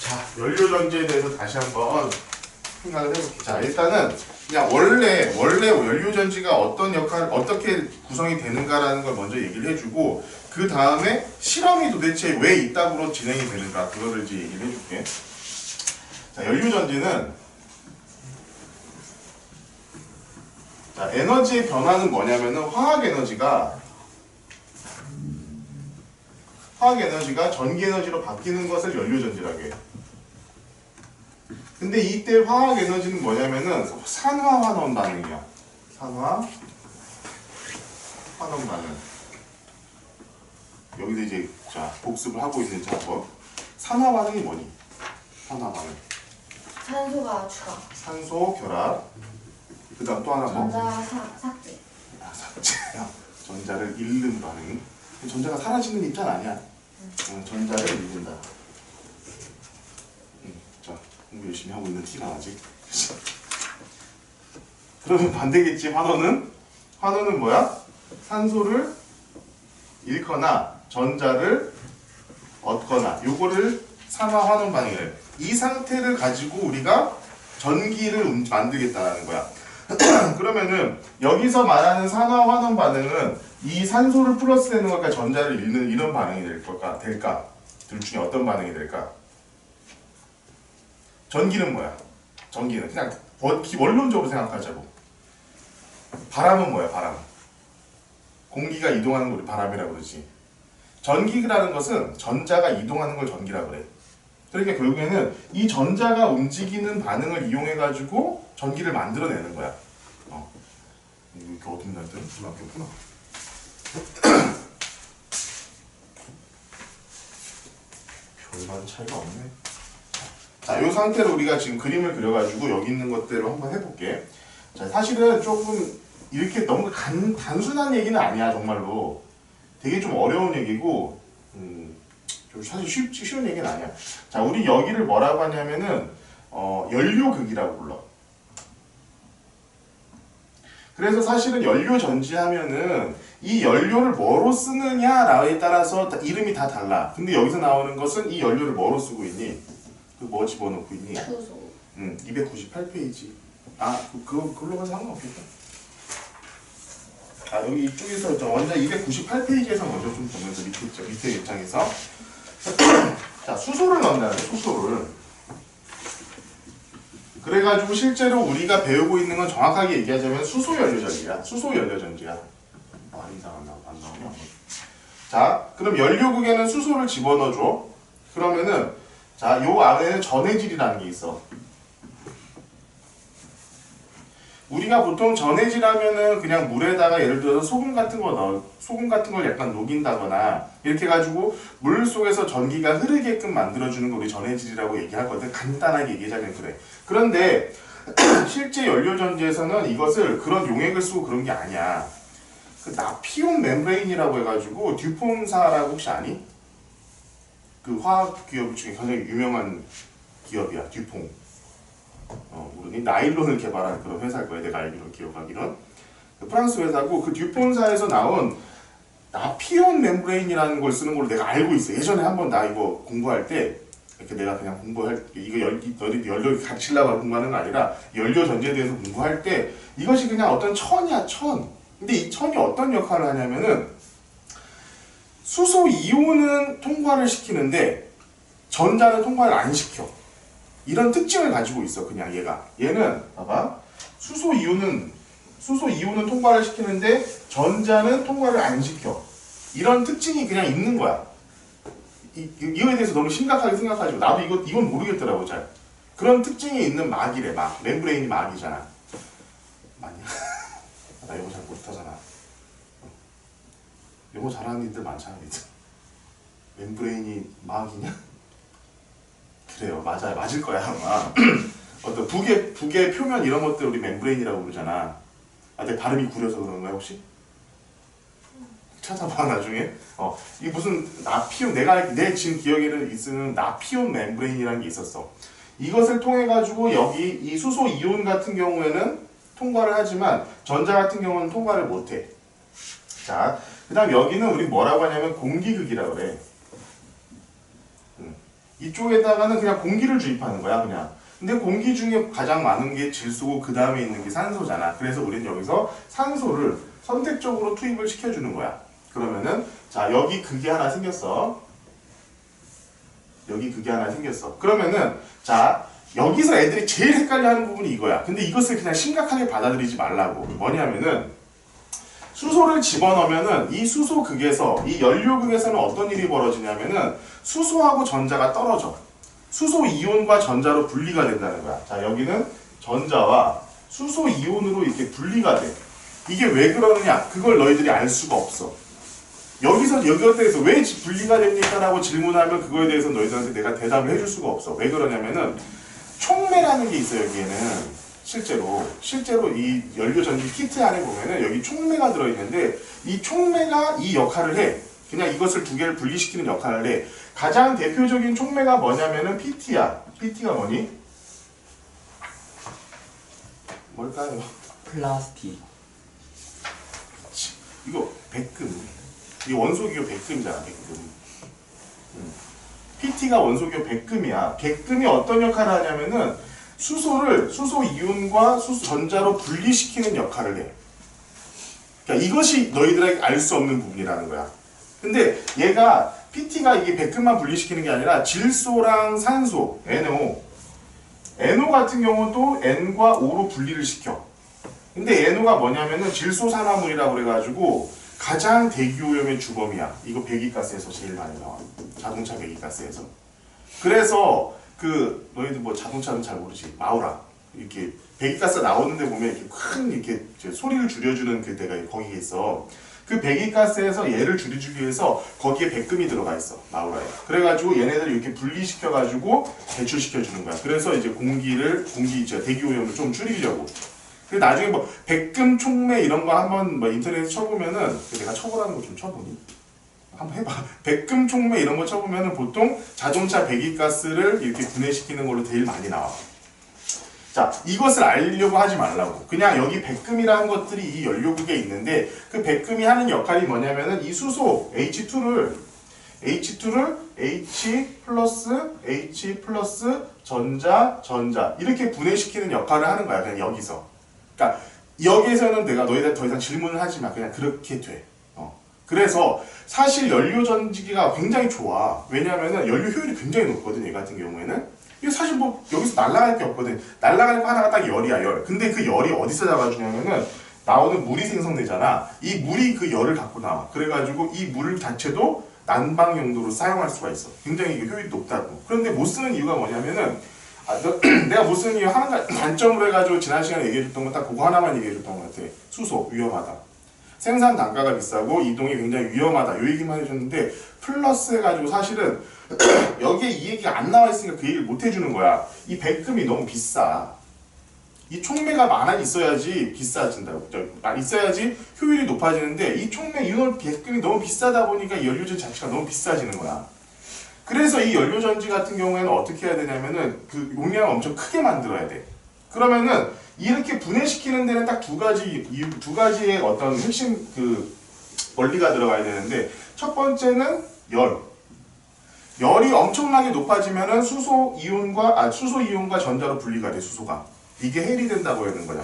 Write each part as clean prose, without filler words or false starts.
자, 연료전지에 대해서 다시 한번 생각을 해볼게요. 자, 일단은 그냥 원래 연료전지가 어떤 어떻게 구성이 되는가라는 걸 먼저 얘기를 해주고, 그 다음에 실험이 도대체 왜 이따구로 진행이 되는가, 그거를 이제 얘기를 해줄게. 자, 연료전지는, 자, 에너지의 변화는 뭐냐면은 화학에너지가 전기에너지로 바뀌는 것을 연료전지라고 해요. 근데 이때 화학에너지는 뭐냐면은 산화환원 반응이야. 산화환원 반응. 여기서 이제 자 복습을 하고 있는 작업. 산화 반응이 뭐니? 산화 반응. 산소가 추가. 산소 결합. 그 다음 또 하나 뭐? 전자 삭제. 아, 삭제야. 전자를 잃는 반응. 전자가 사라지는 입장 아니야. 전자를 잃는다. 자, 공부 열심히 하고 있는 티가 나지. 그러면 반대겠지. 환원은 뭐야? 산소를 잃거나 전자를 얻거나, 요거를 산화환원 반응이래. 이 상태를 가지고 우리가 전기를 만들겠다는 거야. 그러면은 여기서 말하는 산화환원 반응은 이 산소를 플러스 되는 것과 전자를 잃는 이런 반응이 될까? 둘 중에 어떤 반응이 될까? 전기는 뭐야? 전기는 그냥 원론적으로 생각하자고. 바람은 뭐야? 바람. 공기가 이동하는 걸 우리 바람이라고 그러지. 전기라는 것은 전자가 이동하는 걸 전기라고 그래. 그러니까 결국에는 이 전자가 움직이는 반응을 이용해가지고 전기를 만들어내는 거야. 이렇게 어둠 날 때는 중학교구나. 별반 차이가 없네. 자, 이 상태로 우리가 지금 그림을 그려가지고 여기 있는 것대로 한번 해볼게. 자, 사실은 조금 이렇게 너무 단순한 얘기는 아니야, 정말로. 되게 좀 어려운 얘기고, 좀 사실 쉬운 얘기는 아니야. 자, 우리 여기를 뭐라고 하냐면은, 연료극이라고 불러. 그래서 사실은 연료전지 하면은, 이 연료를 뭐로 쓰느냐에 따라서 이름이 다 달라. 근데 여기서 나오는 것은 이 연료를 뭐로 쓰고 있니? 그 뭐 집어넣고 있니? 수소. 298페이지. 그걸로 가서 상관없겠다. 여기 이쪽에서 먼저 298페이지에서 먼저 좀 보면서 밑에 입장에서 자, 수소를 넣는다는 거예요. 수소를. 그래가지고 실제로 우리가 배우고 있는 건 정확하게 얘기하자면 수소 연료전지야. 안 나오냐? 자, 그럼 연료극에는 수소를 집어넣어줘. 그러면은 자, 요 안에는 전해질이라는 게 있어. 우리가 보통 전해질하면은 그냥 물에다가 예를 들어서 소금 같은 걸 약간 녹인다거나 이렇게 해가지고 물 속에서 전기가 흐르게끔 만들어주는 걸 우리 전해질이라고 얘기하거든. 간단하게 얘기하자면 그래. 그런데 실제 연료전지에서는 이것을 그런 용액을 쓰고 그런 게 아니야. 그 나피온 멤브레인이라고 해가지고 듀폰사라고 혹시 아니? 그 화학 기업 중에 굉장히 유명한 기업이야. 듀퐁. 모르니? 나일론을 개발한 그런 회사일 거야. 내가 알기로 기억하기로는. 그 프랑스 회사고, 그 듀폰사에서 나온 나피온 멤브레인이라는 걸 쓰는 걸로 내가 알고 있어. 예전에 한번 나 이거 공부할 때 이렇게 내가 그냥 이거 너희들 연료 가르치려고 공부하는 거 아니라 연료 전지에 대해서 공부할 때 이것이 그냥 어떤 천이야, 천. 근데 이 천이 어떤 역할을 하냐면은 수소 이온은 통과를 시키는데 전자는 통과를 안 시켜. 이런 특징을 가지고 있어. 그냥 얘는 봐봐. 수소 이온은 통과를 시키는데 전자는 통과를 안 시켜. 이런 특징이 그냥 있는 거야. 이거에 대해서 너무 심각하게 생각하지 마. 나도 이건 모르겠더라고 잘. 그런 특징이 있는 막이래. 막 멤브레인이 막이잖아. 맞냐? 나 영어 잘 못하잖아. 영어 잘하는 애들 많잖아. 멤브레인이 막이냐? 그래요. 맞아요. 맞을 거야 아마. 어떤 북의 표면 이런 것들 우리 멤브레인이라고 부르잖아. 내 발음이 구려서 그런 거야 혹시? 찾아봐 나중에. 이 무슨 나피온, 내 지금 기억에는 있는 나피온 멤브레인이라는 게 있었어. 이것을 통해 가지고 여기 이 수소 이온 같은 경우에는 통과를 하지만 전자 같은 경우는 통과를 못해. 자, 그다음 여기는 우리 뭐라고 하냐면 공기극이라고 그래. 이쪽에다가는 그냥 공기를 주입하는 거야, 그냥. 근데 공기 중에 가장 많은 게 질소고 그 다음에 있는 게 산소잖아. 그래서 우리는 여기서 산소를 선택적으로 투입을 시켜주는 거야. 그러면은 자, 여기 그게 하나 생겼어. 여기 그게 하나 생겼어. 그러면은 자, 여기서 애들이 제일 헷갈려하는 부분이 이거야. 근데 이것을 그냥 심각하게 받아들이지 말라고. 뭐냐면은 수소를 집어넣으면은 이 수소극에서 이 연료극에서는 어떤 일이 벌어지냐면은 수소하고 전자가 떨어져. 수소 이온과 전자로 분리가 된다는 거야. 자, 여기는 전자와 수소 이온으로 이렇게 분리가 돼. 이게 왜 그러느냐? 그걸 너희들이 알 수가 없어. 여기서 여기에서 왜 분리가 됩니까? 라고 질문하면 그거에 대해서 너희들한테 내가 대답을 해줄 수가 없어. 왜 그러냐면은 촉매라는 게 있어. 여기에는 실제로 이 연료전지 키트 안에 보면은 여기 촉매가 들어있는데 이 촉매가 이 역할을 해. 그냥 이것을 두 개를 분리시키는 역할을 해. 가장 대표적인 촉매가 뭐냐면은 PT야. PT가 뭐니? 뭘까요? 플라스틱. 이거 백금. 이 원소기호 백금이잖아, 백금. PT가 원소기호 백금이야. 백금이 어떤 역할을 하냐면은 수소 이온과 수소 전자로 분리시키는 역할을 해. 그러니까 이것이 너희들에게 알 수 없는 부분이라는 거야. 근데 얘가 PT가 이게 백금만 분리시키는 게 아니라 질소랑 산소, NO 같은 경우도 N과 O로 분리를 시켜. 근데 NO가 뭐냐면은 질소산화물이라고 그래가지고 가장 대기오염의 주범이야. 이거 배기가스에서 제일 많이 나와. 자동차 배기가스에서. 그래서 그 너희들 뭐 자동차는 잘 모르지. 마우라 이렇게 배기가스 나오는데 보면 이렇게 큰 이렇게 소리를 줄여주는 그 데가 거기에 있어. 그 배기가스에서 얘를 줄여주기 위해서 거기에 백금이 들어가 있어. 마우라에. 그래가지고 얘네들을 이렇게 분리시켜가지고 배출시켜주는 거야. 그래서 이제 대기오염을 좀 줄이려고. 근데 나중에 뭐 백금 촉매 이런 거 한번 뭐 인터넷에 쳐보면은 내가 쳐보라는 거 좀 쳐보니? 한번 해봐. 백금 촉매 이런 거 쳐보면은 보통 자동차 배기가스를 이렇게 분해시키는 걸로 제일 많이 나와. 자, 이것을 알려고 하지 말라고. 그냥 여기 백금이라는 것들이 이 연료극에 있는데 그 백금이 하는 역할이 뭐냐면은 이 수소 H2를 H 플러스 전자 이렇게 분해시키는 역할을 하는 거야. 그냥 여기서. 그러니까 여기에서는 내가 너희들 더 이상 질문을 하지 마. 그냥 그렇게 돼. 그래서 사실 연료전지기가 굉장히 좋아. 왜냐하면 연료 효율이 굉장히 높거든. 얘 같은 경우에는. 이게 사실 뭐 여기서 날아갈 게 없거든. 날아갈 거 하나가 딱 열이야, 열. 근데 그 열이 어디서 잡아주냐면은 나오는 물이 생성되잖아. 이 물이 그 열을 갖고 나와. 그래가지고 이 물 자체도 난방 용도로 사용할 수가 있어. 굉장히 이게 효율이 높다고. 그런데 못 쓰는 이유가 뭐냐면은 내가 못 쓰는 이유 하나 단점으로 해가지고 지난 시간에 얘기해줬던 거 딱 그거 하나만 얘기해줬던 것 같아. 수소 위험하다. 생산 단가가 비싸고 이동이 굉장히 위험하다. 요 얘기만 해줬는데 플러스 해가지고 사실은 여기에 이 얘기가 안 나와 있으니까 그 얘기를 못 해주는 거야. 이 백금이 너무 비싸. 이 촉매가 많아 있어야지 비싸진다고. 있어야지 효율이 높아지는데 이 촉매 이온 백금이 너무 비싸다 보니까 이 연료전 자체가 너무 비싸지는 거야. 그래서 이 연료전지 같은 경우에는 어떻게 해야 되냐면은 그 용량을 엄청 크게 만들어야 돼. 그러면은 이렇게 분해시키는 데는 딱 두 가지의 어떤 핵심 그 원리가 들어가야 되는데 첫 번째는 열이 엄청나게 높아지면은 수소 이온과 전자로 분리가 돼. 수소가 이게 헬이 된다고 하는 거야.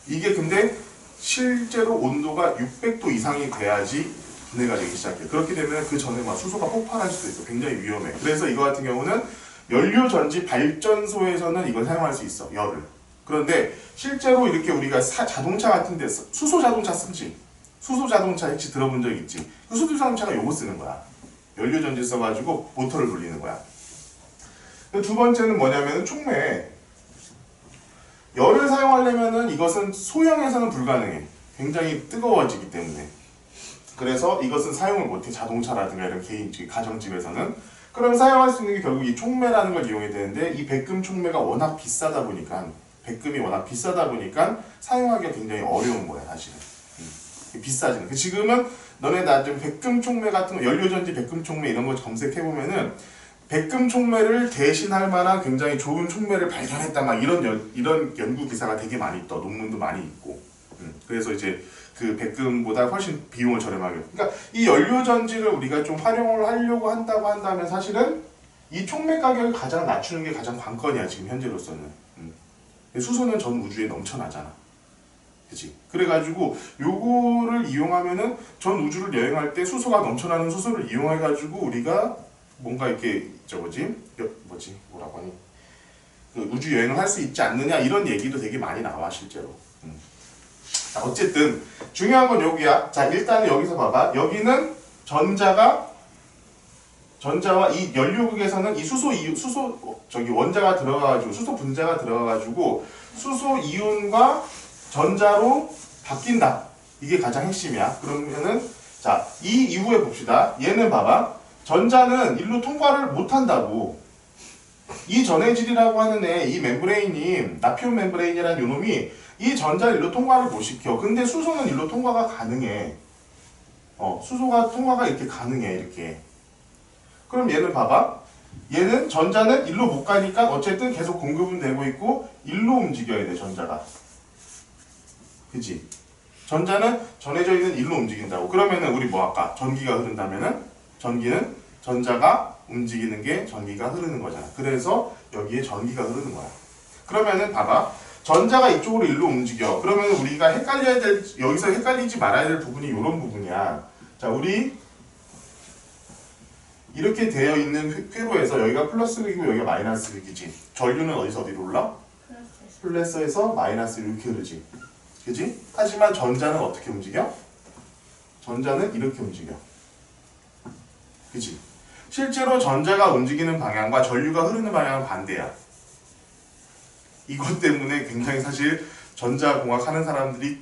이게 근데 실제로 온도가 600도 이상이 돼야지 분해가 되기 시작해. 그렇게 되면 그 전에 막 수소가 폭발할 수도 있어. 굉장히 위험해. 그래서 이거 같은 경우는 연료전지 발전소에서는 이걸 사용할 수 있어. 열을. 그런데 실제로 이렇게 우리가 자동차 같은 데서 수소 자동차 쓰지. 수소 자동차 혹시 들어본 적 있지? 그 수소 자동차가 요거 쓰는 거야. 연료전지 써가지고 모터를 돌리는 거야. 두 번째는 뭐냐면은 촉매. 열을 사용하려면은 이것은 소형에서는 불가능해. 굉장히 뜨거워지기 때문에. 그래서 이것은 사용을 못해. 자동차라든가 이런 개인 가정집에서는. 그럼 사용할 수 있는 게 결국 이 촉매라는 걸 이용해야 되는데 이 백금 촉매가 워낙 비싸다 보니까 사용하기가 굉장히 어려운 거야 사실은. 비싸지는. 지금은 너네 나좀 백금 촉매 같은 거, 연료전지 백금 촉매 이런 거 검색해보면은 백금 촉매를 대신할 만한 굉장히 좋은 촉매를 발견했다 막 이런 연구 기사가 되게 많이 떠. 논문도 많이 있고. 그래서 이제 그 백금보다 훨씬 비용을 저렴하게. 그러니까 이 연료전지를 우리가 좀 활용을 하려고 한다고 한다면 사실은 이 촉매 가격을 가장 낮추는 게 가장 관건이야 지금 현재로서는. 수소는 전 우주에 넘쳐나잖아. 그치? 그래가지고 요거를 이용하면은 전 우주를 여행할 때 수소가 넘쳐나는 수소를 이용해가지고 우리가 뭔가 이렇게 뭐라고 하니? 그 우주 여행을 할 수 있지 않느냐 이런 얘기도 되게 많이 나와 실제로. 자, 어쨌든 중요한 건 여기야. 자, 일단 여기서 봐봐. 여기는 전자와 이 연료극에서는 이 원자가 들어가가지고 수소 분자가 들어가가지고 수소 이온과 전자로 바뀐다. 이게 가장 핵심이야. 그러면은 자, 이 이후에 봅시다. 얘는 봐봐. 전자는 일로 통과를 못 한다고. 이 전해질이라고 하는 애, 이 멤브레인이 나피온 멤브레인이라는 요놈이 이 전자를 일로 통과를 못 시켜. 근데 수소는 일로 통과가 가능해. 수소가 통과가 이렇게 가능해. 이렇게. 그럼 얘는 봐봐. 얘는 전자는 일로 못 가니까 어쨌든 계속 공급은 되고 있고 일로 움직여야 돼. 전자가. 그치? 전자는 전해져 있는 일로 움직인다고. 그러면은 우리 뭐 할까? 전기가 흐른다면은 전기는 전자가 움직이는 게 전기가 흐르는 거잖아. 그래서 여기에 전기가 흐르는 거야. 그러면은 봐봐. 전자가 이쪽으로 일로 움직여. 그러면 우리가 여기서 헷갈리지 말아야 될 부분이 이런 부분이야. 자, 우리 이렇게 되어 있는 회로에서 여기가 플러스 극이고 여기가 마이너스 극이지. 전류는 어디서 어디로 올라? 플러스에서 마이너스로 이렇게 흐르지. 그지? 하지만 전자는 어떻게 움직여? 전자는 이렇게 움직여. 그지? 실제로 전자가 움직이는 방향과 전류가 흐르는 방향은 반대야. 이것 때문에 굉장히 사실 전자공학 하는 사람들이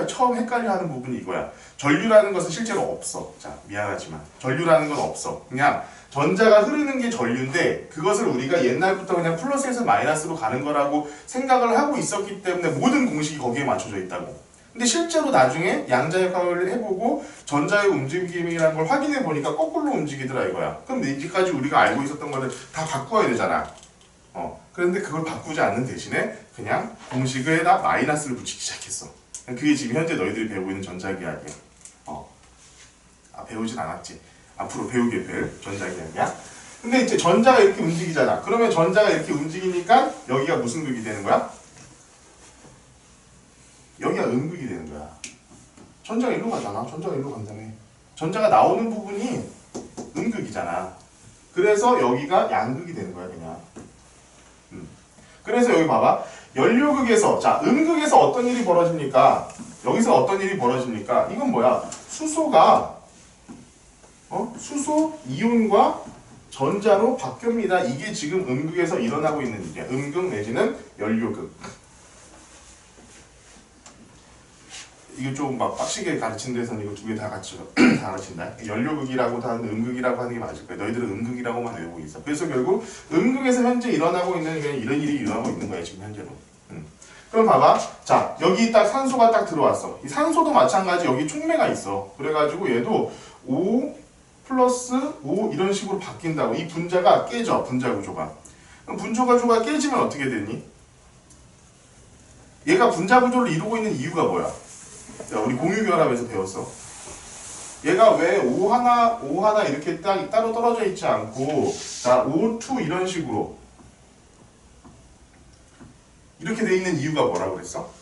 처음 헷갈려 하는 부분이 이거야. 전류라는 것은 실제로 없어. 자, 미안하지만. 전류라는 건 없어. 그냥 전자가 흐르는 게 전류인데 그것을 우리가 옛날부터 그냥 플러스에서 마이너스로 가는 거라고 생각을 하고 있었기 때문에 모든 공식이 거기에 맞춰져 있다고. 근데 실제로 나중에 양자역학을 해보고 전자의 움직임이라는 걸 확인해 보니까 거꾸로 움직이더라 이거야. 그럼 이제까지 우리가 알고 있었던 거를 다 바꿔야 되잖아. 그런데 그걸 바꾸지 않는 대신에 그냥 공식에다 마이너스를 붙이기 시작했어. 그게 지금 현재 너희들이 배우고 있는 전자기학이야. 배우진 않았지. 앞으로 배우게 될 전자기학이야. 근데 이제 전자가 이렇게 움직이잖아. 그러면 전자가 이렇게 움직이니까 여기가 무슨 극이 되는 거야? 여기가 음극이 되는 거야. 전자가 일로 가잖아. 전자가 일로 간다며. 전자가 나오는 부분이 음극이잖아. 그래서 여기가 양극이 되는 거야 그냥. 그래서 여기 봐봐. 연료극에서, 자, 음극에서 어떤 일이 벌어집니까? 여기서 어떤 일이 벌어집니까? 이건 뭐야? 수소가, 수소 이온과 전자로 바뀝니다. 이게 지금 음극에서 일어나고 있는 일이야. 음극 내지는 연료극. 이거 좀 막 빡시게 가르치는 데서는 이거 두 개 다 가르친다. 연료극이라고 하는 음극이라고 하는 게 맞을 거야. 너희들은 음극이라고만 외우고 있어. 그래서 결국 음극에서 현재 일어나고 있는 이런 일이 일어나고 있는 거야 지금 현재로. 그럼 봐봐. 자, 여기 딱 산소가 딱 들어왔어. 이 산소도 마찬가지 여기 촉매가 있어. 그래가지고 얘도 O 플러스 O 이런 식으로 바뀐다고. 이 분자가 깨져. 분자 구조가. 그럼 분자 구조가 깨지면 어떻게 되니? 얘가 분자 구조를 이루고 있는 이유가 뭐야? 자, 우리 공유결합에서 배웠어. 얘가 왜 O 하나 이렇게 딱 따로 떨어져 있지 않고 자, O2 이런 식으로 이렇게 돼 있는 이유가 뭐라고 그랬어?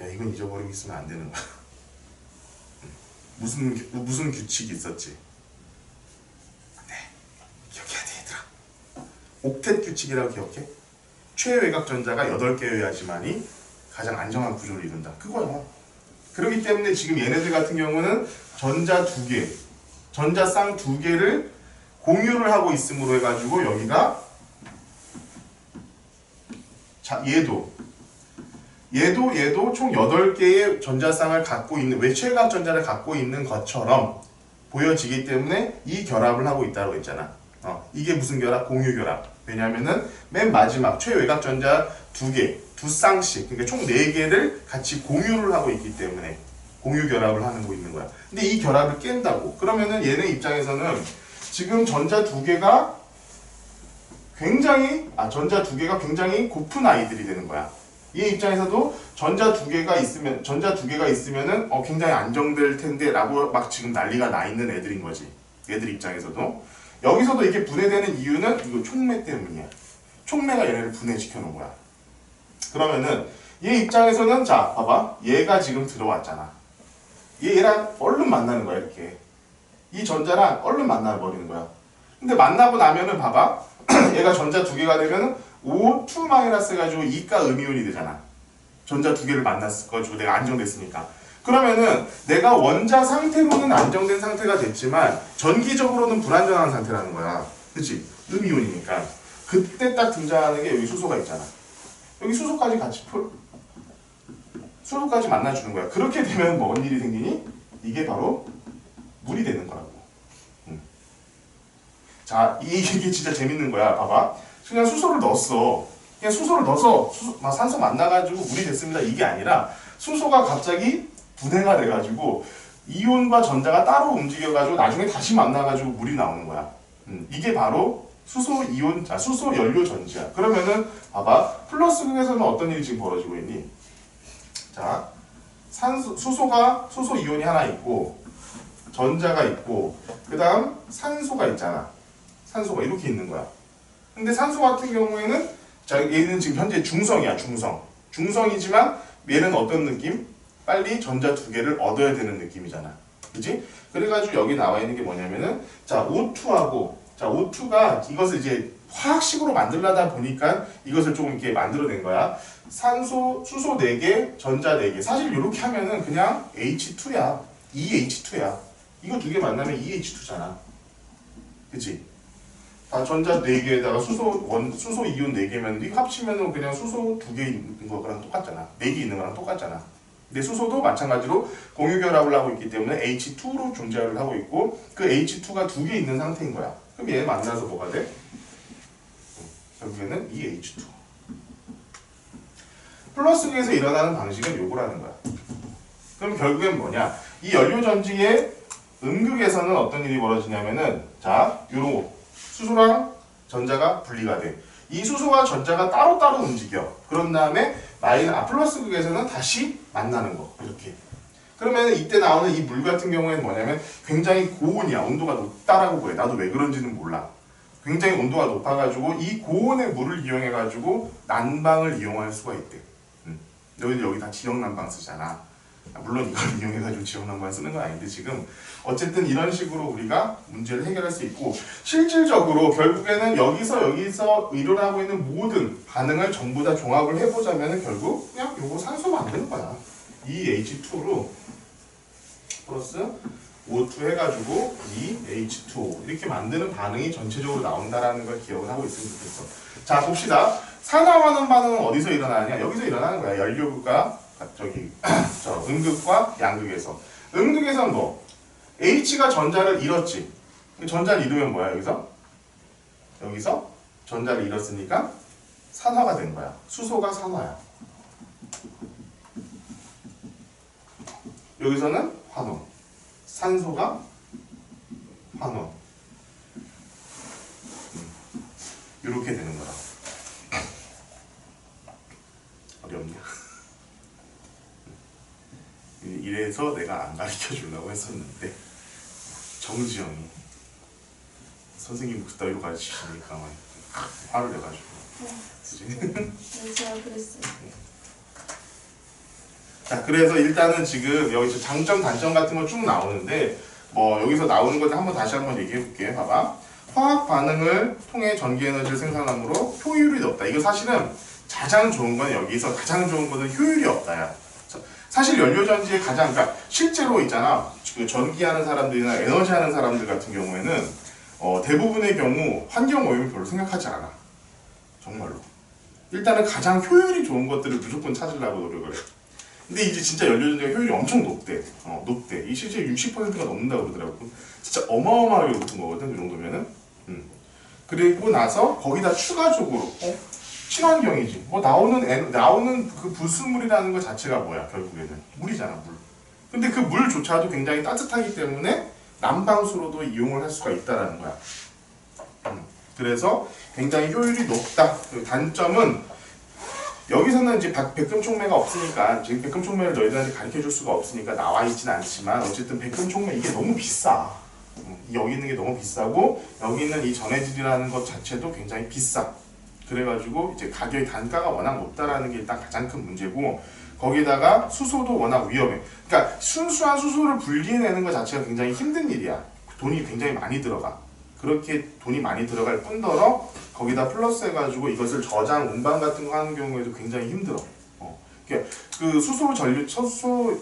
야, 이건 잊어버리고 있으면 안 되는 거야. 무슨 규칙이 있었지? 네, 기억해야 돼 얘들아. 옥텟 규칙이라고 기억해? 최외곽 전자가 8개여야지만이 가장 안정한 구조를 이룬다. 그거야. 그렇기 때문에 지금 얘네들 같은 경우는 전자 2개, 전자쌍 2개를 공유를 하고 있음으로 해가지고 여기가 자, 얘도 총 8개의 전자쌍을 갖고 있는 외최각 전자를 갖고 있는 것처럼 보여지기 때문에 이 결합을 하고 있다고 했잖아. 이게 무슨 결합? 공유 결합. 왜냐면은 맨 마지막 최외곽 전자 2개, 두 쌍씩, 그러니까 총 4개를 같이 공유를 하고 있기 때문에 공유 결합을 하고 있는 거야. 근데 이 결합을 깬다고. 그러면은 얘네 입장에서는 지금 전자 2개가 굉장히 고픈 아이들이 되는 거야. 얘 입장에서도 전자 2개가 있으면은 굉장히 안정될 텐데 라고 막 지금 난리가 나 있는 애들인 거지. 얘들 입장에서도. 여기서도 이게 분해되는 이유는 이거 촉매 때문이야. 촉매가 얘네를 분해시켜 놓은 거야. 그러면은 얘 입장에서는 자 봐봐, 얘가 지금 들어왔잖아. 얘랑 얼른 만나는 거야. 이렇게 이 전자랑 얼른 만나버리는 거야. 근데 만나고 나면은 봐봐, 얘가 전자 두 개가 되면은 O2 마이너스 해가지고 이가 음이온이 되잖아. 전자 두 개를 만났어가지고 내가 안정됐으니까. 그러면은 내가 원자 상태로는 안정된 상태가 됐지만 전기적으로는 불안정한 상태라는 거야. 그치? 음이온이니까. 그때 딱 등장하는 게 여기 수소가 있잖아. 여기 수소까지 같이 수소까지 만나주는 거야. 그렇게 되면 뭔 일이 생기니? 이게 바로 물이 되는 거라고. 자, 이게 진짜 재밌는 거야. 봐봐. 그냥 수소를 넣었어. 그냥 수소를 넣어서 산소 만나가지고 물이 됐습니다. 이게 아니라 수소가 갑자기 분해가 돼가지고 이온과 전자가 따로 움직여가지고 나중에 다시 만나가지고 물이 나오는 거야. 이게 바로 수소 이온, 수소 연료 전지야. 그러면은 봐봐, 플러스 극에서는 어떤 일이 지금 벌어지고 있니? 자, 수소 이온이 하나 있고 전자가 있고 그 다음 산소가 있잖아. 산소가 이렇게 있는 거야. 근데 산소 같은 경우에는 자, 얘는 지금 현재 중성이야. 중성이지만 얘는 어떤 느낌? 빨리 전자 두 개를 얻어야 되는 느낌이잖아. 그지? 그래가지고 여기 나와 있는 게 뭐냐면은 자, O2하고 자, O2가 이것을 이제 화학식으로 만들려다 보니까 이것을 조금 이렇게 만들어낸 거야. 수소 4개, 전자 4개. 사실 이렇게 하면은 그냥 H2야. EH2야. 이거 두 개 만나면 EH2잖아. 그치? 다 전자 4개에다가 수소 이온 4개면 이거 합치면 그냥 수소 2개 있는 거랑 똑같잖아. 4개 있는 거랑 똑같잖아. 근데 수소도 마찬가지로 공유결합을 하고 있기 때문에 H2로 존재를 하고 있고 그 H2가 2개 있는 상태인 거야. 그럼 얘 만나서 뭐가 돼? 결국에는 이 H2. 플러스극에서 일어나는 방식은 요거라는 거야. 그럼 결국엔 뭐냐? 이 연료전지의 음극에서는 어떤 일이 벌어지냐면은 자, 요런 수소랑 전자가 분리가 돼. 이 수소와 전자가 따로따로 움직여. 그런 다음에 플러스 극에서는 다시 만나는 거. 이렇게. 그러면 이때 나오는 이 물 같은 경우에는 뭐냐면 굉장히 고온이야. 온도가 높다라고 보여. 나도 왜 그런지는 몰라. 굉장히 온도가 높아가지고 이 고온의 물을 이용해가지고 난방을 이용할 수가 있대. 너희들 여기 다 지역 난방 쓰잖아. 물론 이걸 이용해가지고 지역 난방 쓰는 건 아닌데 지금 어쨌든 이런 식으로 우리가 문제를 해결할 수 있고 실질적으로 결국에는 여기서 일어나고 있는 모든 반응을 전부 다 종합을 해보자면 결국 그냥 요거 산소 만드는 거야. 이 H2로 플러스 O2 해가지고 이 H2O 이렇게 만드는 반응이 전체적으로 나온다라는 걸 기억을 하고 있으면 좋겠어. 자, 봅시다. 산화하는 반응은 어디서 일어나느냐? 여기서 일어나는 거야. 연료극과 음극과 양극에서. 음극에서는 뭐? H가 전자를 잃었지. 전자를 잃으면 뭐야? 여기서 전자를 잃었으니까 산화가 된 거야. 수소가 산화야. 여기서는 환원. 산소가 환원. 이렇게 되는 거야. 어렵냐? 이래서 내가 안 가르쳐 주려고 했었는데 정지영이 선생님 그따위로 가르치시니까 막 화를 내가지고. 네, 제가 그랬어요. 자, 그래서 일단은 지금 여기서 장점 단점 같은 거 쭉 나오는데 뭐 여기서 나오는 것들 다시 한번 얘기해 볼게. 봐봐. 화학 반응을 통해 전기 에너지를 생산하므로 효율이 높다. 이거 사실은 가장 좋은 건 여기서 가장 좋은 것은 효율이 없다야. 사실 연료전지의 그러니까 실제로 있잖아. 그 전기하는 사람들이나 에너지 하는 사람들 같은 경우에는 대부분의 경우 환경 오염을 별로 생각하지 않아. 정말로. 일단은 가장 효율이 좋은 것들을 무조건 찾으려고 노력을 해. 근데 이제 진짜 연료전지가 효율이 엄청 높대. 높대. 이 실제 60%가 넘는다고 그러더라고. 진짜 어마어마하게 높은 거거든, 그 정도면은. 그리고 나서 거기다 추가적으로 친환경이지. 뭐 나오는 그 부수물이라는 것 자체가 뭐야, 결국에는 물이잖아, 물. 근데 그 물조차도 굉장히 따뜻하기 때문에 난방수로도 이용을 할 수가 있다라는 거야. 그래서 굉장히 효율이 높다. 그 단점은 여기서는 이제 백금총매가 없으니까 지금 백금총매를 너희들한테 가르쳐 줄 수가 없으니까 나와 있진 않지만 어쨌든 백금총매 이게 너무 비싸. 여기 있는 게 너무 비싸고 여기 있는 이 전해질이라는 것 자체도 굉장히 비싸. 그래가지고 이제 가격이 단가가 워낙 높다라는 게 일단 가장 큰 문제고 거기다가 수소도 워낙 위험해. 그러니까 순수한 수소를 분리해내는 것 자체가 굉장히 힘든 일이야. 돈이 굉장히 많이 들어가. 그렇게 돈이 많이 들어갈 뿐더러 거기다 플러스 해가지고 이것을 저장, 운반 같은 거 하는 경우에도 굉장히 힘들어. 그러니까 그 수소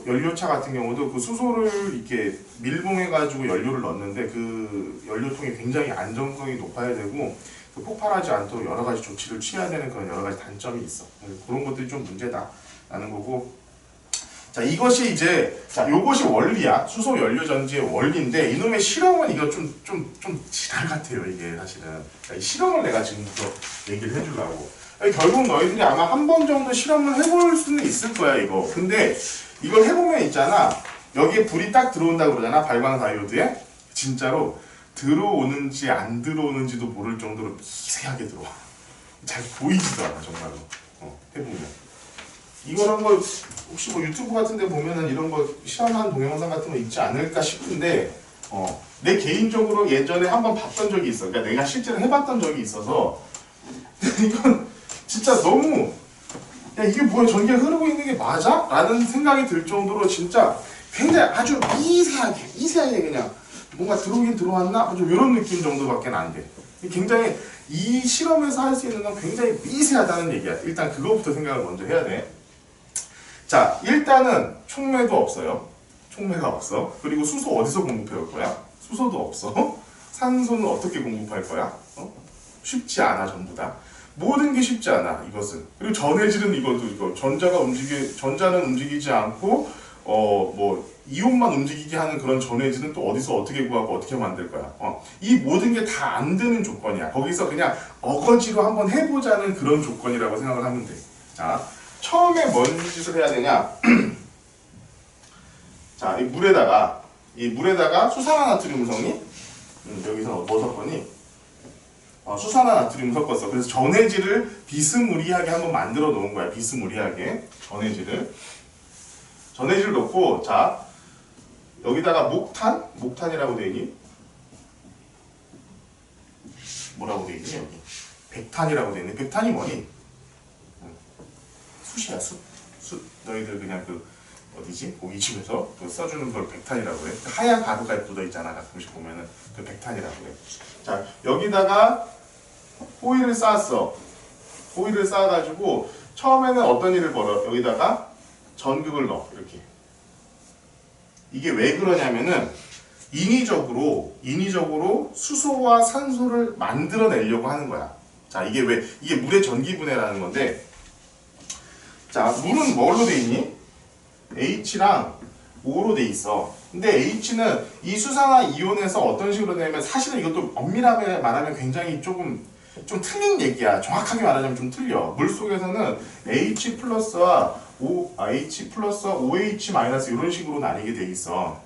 연료차 같은 경우도 그 수소를 이렇게 밀봉해가지고 연료를 넣는데 그 연료통이 굉장히 안정성이 높아야 되고 그 폭발하지 않도록 여러 가지 조치를 취해야 되는 그런 여러 가지 단점이 있어. 그런 것들이 좀 문제다라는 거고. 자, 이것이 이제, 자, 요것이 원리야. 수소 연료 전지의 원리인데, 이놈의 실험은 이거 좀 지랄 같아요, 이게 사실은. 자, 이 실험을 내가 지금부터 얘기를 해주려고. 아니, 결국 너희들이 아마 한 번 정도 실험을 해볼 수는 있을 거야, 이거. 근데 이걸 해보면 있잖아. 여기에 불이 딱 들어온다고 그러잖아, 발광 다이오드에. 진짜로 들어오는지 안 들어오는지도 모를 정도로 미세하게 들어와. 잘 보이지도 않아, 정말로. 해보면. 이거는 뭐 혹시 뭐 유튜브 같은 데 보면은 이런 거 실험한 동영상 같은 거 있지 않을까 싶은데 내 개인적으로 예전에 한번 봤던 적이 있어. 그러니까 내가 실제로 해봤던 적이 있어서 이건 진짜 너무 야 이게 뭐야 전기가 흐르고 있는 게 맞아? 라는 생각이 들 정도로 진짜 굉장히 아주 미세하게 그냥 뭔가 들어오긴 들어왔나? 좀 이런 느낌 정도밖에 안 돼. 굉장히 이 실험에서 할 수 있는 건 굉장히 미세하다는 얘기야. 일단 그거부터 생각을 먼저 해야 돼. 자, 일단은 촉매도 없어요. 촉매가 없어. 그리고 수소 어디서 공급해 올 거야? 수소도 없어. 산소는 어떻게 공급할 거야? 쉽지 않아, 전부 다. 모든 게 쉽지 않아, 이것은. 그리고 전해질은 이거. 전자는 움직이지 않고, 이온만 움직이게 하는 그런 전해질은 또 어디서 어떻게 구하고 어떻게 만들 거야? 이 모든 게 다 안 되는 조건이야. 거기서 그냥 어거지로 한번 해보자는 그런 조건이라고 생각을 하면 돼. 자. 처음에 뭔 짓을 해야 되냐? 자, 이 물에다가 수산화나트륨 섞니? 여기서 뭐 섞었니? 수산화나트륨 섞었어. 그래서 전해질을 비스무리하게 한번 만들어 놓은 거야. 비스무리하게 전해질을 넣고, 자, 여기다가 목탄이라고 돼 있니? 뭐라고 돼 있니 여기? 백탄이라고 돼 있네. 백탄이 뭐니? 숯이야, 숯. 너희들 그냥 어디지? 고깃집에서 써주는 걸 백탄이라고 해. 하얀 가루가 묻어 있잖아. 가끔씩 보면은 그 백탄이라고 해. 자, 여기다가 호일을 쌓았어. 호일을 쌓아가지고 처음에는 어떤 일을 벌여? 여기다가 전극을 넣어. 이렇게. 이게 왜 그러냐면은 인위적으로 수소와 산소를 만들어내려고 하는 거야. 자, 이게 물의 전기분해라는 건데. 자, 물은 뭘로 돼 있니? H랑 O로 돼 있어. 근데 H는 이 수산화 이온에서 어떤 식으로 되냐면 사실은 이것도 엄밀하게 말하면 굉장히 좀 틀린 얘기야. 정확하게 말하자면 좀 틀려. 물 속에서는 H 플러스와 OH 마이너스 이런 식으로 나뉘게 돼 있어.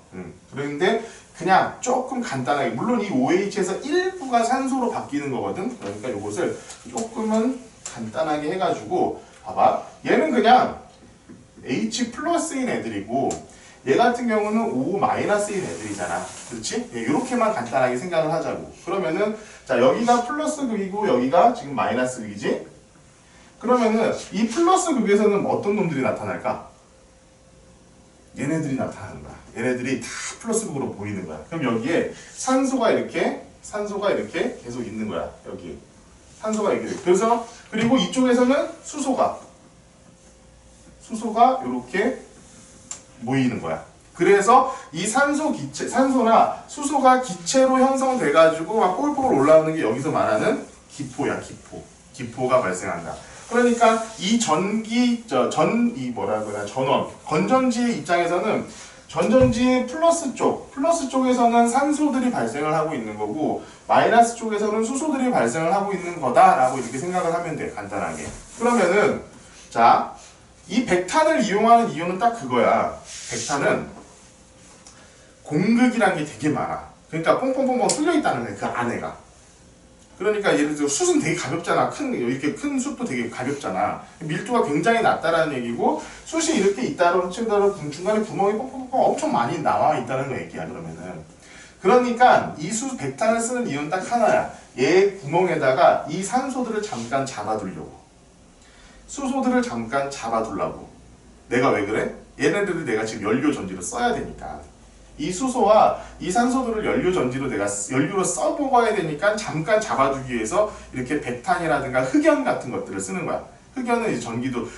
그런데 그냥 조금 간단하게 물론 이 OH에서 일부가 산소로 바뀌는 거거든. 그러니까 이것을 조금은 간단하게 해가지고 봐봐. 얘는 그냥 H 플러스인 애들이고 얘 같은 경우는 O 마이너스인 애들이잖아. 그렇지? 이렇게만 간단하게 생각을 하자고. 그러면은 자 여기가 플러스 극이고 여기가 지금 마이너스 극이지? 그러면은 이 플러스 극에서는 어떤 놈들이 나타날까? 얘네들이 나타나는 거야. 얘네들이 다 플러스 극으로 보이는 거야. 그럼 여기에 산소가 이렇게 계속 있는 거야. 여기. 산소가 이렇게. 그래서 그리고 이쪽에서는 수소가 이렇게 모이는 거야. 그래서 이 산소나 수소가 기체로 형성돼가지고 막 꼴꼴 올라오는 게 여기서 말하는 기포야, 기포가 발생한다. 그러니까 이 건전지의 입장에서는 전전지 플러스 쪽에서는 산소들이 발생을 하고 있는 거고 마이너스 쪽에서는 수소들이 발생을 하고 있는 거다라고 이렇게 생각을 하면 돼, 간단하게. 그러면은 자, 이 백탄을 이용하는 이유는 딱 그거야. 백탄은 공극이라는 게 되게 많아. 그러니까 뽕뽕뽕뽕 뚫려 있다는 거야, 그 안에가. 그러니까 예를 들어 숯은 되게 가볍잖아. 이렇게 큰 숯도 되게 가볍잖아. 밀도가 굉장히 낮다라는 얘기고 숯이 이렇게 있다는 중간에 구멍이 뽕뽕뽕 엄청 많이 나와 있다는 거 얘기야. 그러면은 그러니까 이 백탄을 쓰는 이유는 딱 하나야. 얘 구멍에다가 이 산소들을 잠깐 잡아두려고. 수소들을 잠깐 잡아두려고. 내가 왜 그래? 얘네들을 내가 지금 연료 전지로 써야 되니까. 이 수소와 이 산소들을 연료 전지로 내가 연료로 써먹어야 되니까 잠깐 잡아두기 위해서 이렇게 백탄이라든가 흑연 같은 것들을 쓰는 거야. 흑연은 이제 전기도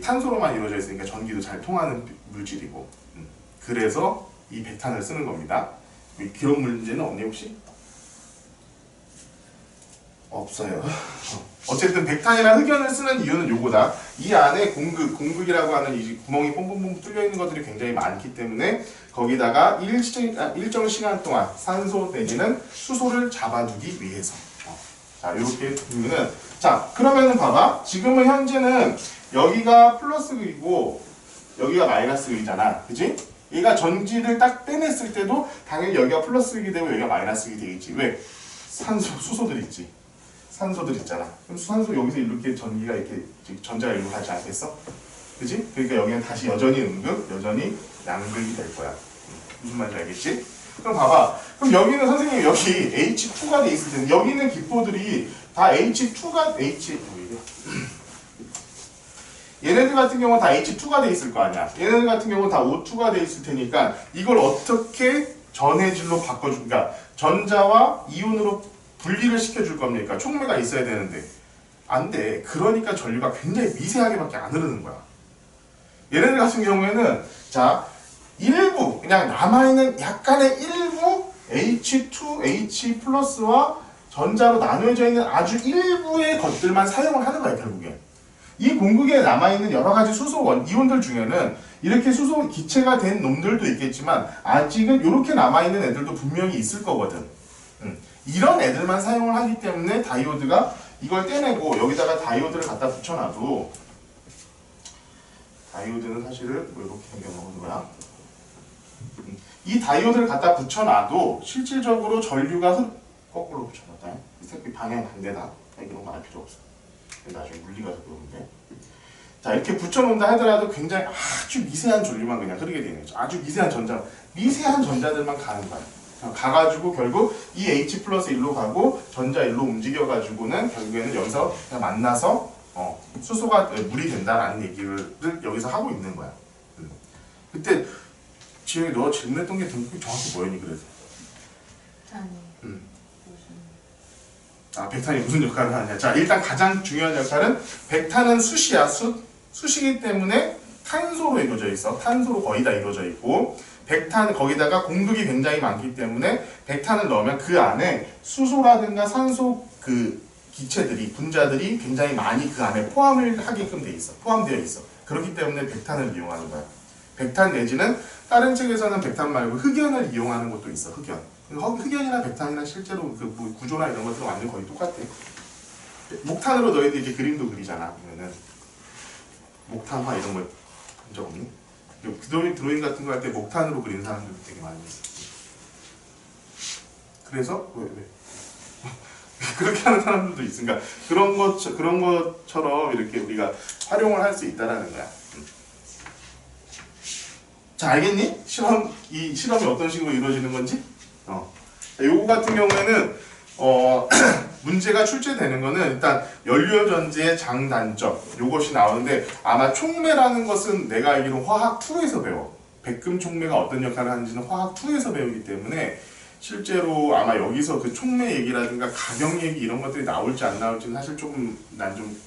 탄소로만 이루어져 있으니까 전기도 잘 통하는 물질이고. 그래서 이 백탄을 쓰는 겁니다. 그런 문제는 없니 혹시? 없어요. 어쨌든 백탄이나 흑연을 쓰는 이유는 요거다. 이 안에 공극이라고 하는 이 구멍이 뽕뽕뽕 뚫려 있는 것들이 굉장히 많기 때문에 거기다가 일정 시간 동안 산소 내지는 수소를 잡아두기 위해서. 자, 이렇게 보면은 자, 그러면은 봐봐. 지금은 현재는 여기가 플러스 극이고 여기가 마이너스 극이잖아. 그지? 얘가 전지를 딱 빼냈을 때도 당연히 여기가 플러스 극이 되고 여기가 마이너스 극이 되겠지. 왜? 수소들 있지. 산소들 있잖아. 그럼 산소 여기서 이렇게 전기가 이렇게 전자가 일로 가지 않겠어? 그지? 그러니까 여기는 다시 여전히 음극, 여전히 양극이 될 거야. 무슨 말인지 알겠지? 그럼 봐봐. 그럼 여기는 선생님 여기 H2가 돼 있을 텐데 여기 있는 기포들이 다 H2가 얘네들 같은 경우는 다 H2가 돼 있을 거 아니야. 얘네들 같은 경우는 다 O2가 돼 있을 테니까 이걸 어떻게 전해질로 바꿔줄까? 전자와 이온으로 분리를 시켜줄 겁니까? 촉매가 있어야 되는데 안 돼. 그러니까 전류가 굉장히 미세하게밖에 안 흐르는 거야. 얘네들 같은 경우에는 자 일부 그냥 남아있는 약간의 일부 H2, H 플러스와 전자로 나누어져 있는 아주 일부의 것들만 사용을 하는 거야 결국에. 이 공극에 남아있는 여러 가지 수소 이온들 중에는 이렇게 수소 기체가 된 놈들도 있겠지만 아직은 이렇게 남아있는 애들도 분명히 있을 거거든. 이런 애들만 사용을 하기 때문에 다이오드가 이걸 떼내고 여기다가 다이오드를 갖다 붙여놔도 다이오드는 사실은 뭐 이렇게 생겨먹는 거야. 이 다이오드를 갖다 붙여놔도 실질적으로 전류가 거꾸로 붙여놨다. 이 새끼 방향 반대다. 이런 거 알 필요 없어. 나중에 물리 가서 그러는데. 자 이렇게 붙여놓는다 하더라도 굉장히 아주 미세한 전류만 그냥 흐르게 되는 거죠. 아주 미세한 전자들만 가는 거야. 가가지고 결국 이 H 플러스 1로 가고 전자 1로 움직여가지고는 결국에는 여기서 그냥 만나서 수소가 물이 된다라는 얘기를 여기서 하고 있는 거야. 그때 지영이 너 질문했던 게 정확히 뭐였니 그래서? 백탄이 무슨 역할을 하느냐. 자 일단 가장 중요한 역할은 백탄은 수시야. 수시기 때문에 탄소로 이루어져 있어. 탄소로 거의 다 이루어져 있고 백탄 거기다가 공극이 굉장히 많기 때문에 백탄을 넣으면 그 안에 수소라든가 산소 그 기체들이 분자들이 굉장히 많이 그 안에 포함을 하게끔 돼 있어. 포함되어 있어. 그렇기 때문에 백탄을 이용하는 거야. 백탄 내지는 다른 책에서는 백탄 말고 흑연을 이용하는 것도 있어. 흑연이나 백탄이나 실제로 그 뭐 구조나 이런 것들은 완전 거의 똑같아. 목탄으로 너희들 이렇게 그림도 그리잖아. 그러면은 목탄화 이런 거 본 적 없니? 드로잉 같은 거 할 때 목탄으로 그리는 사람들도 되게 많이 있어. 그래서 왜? 그렇게 하는 사람들도 있으니까 그런 것처럼 이렇게 우리가 활용을 할 수 있다라는 거야. 자 알겠니? 이 실험이 어떤 식으로 이루어지는 건지? 요거 같은 경우에는 문제가 출제되는 거는 일단 연료전지의 장단점 요것이 나오는데 아마 촉매라는 것은 내가 알기로 화학 2에서 배워. 백금 촉매가 어떤 역할을 하는지는 화학 2에서 배우기 때문에 실제로 아마 여기서 그 촉매 얘기라든가 가격 얘기 이런 것들이 나올지 안 나올지는 사실 난 좀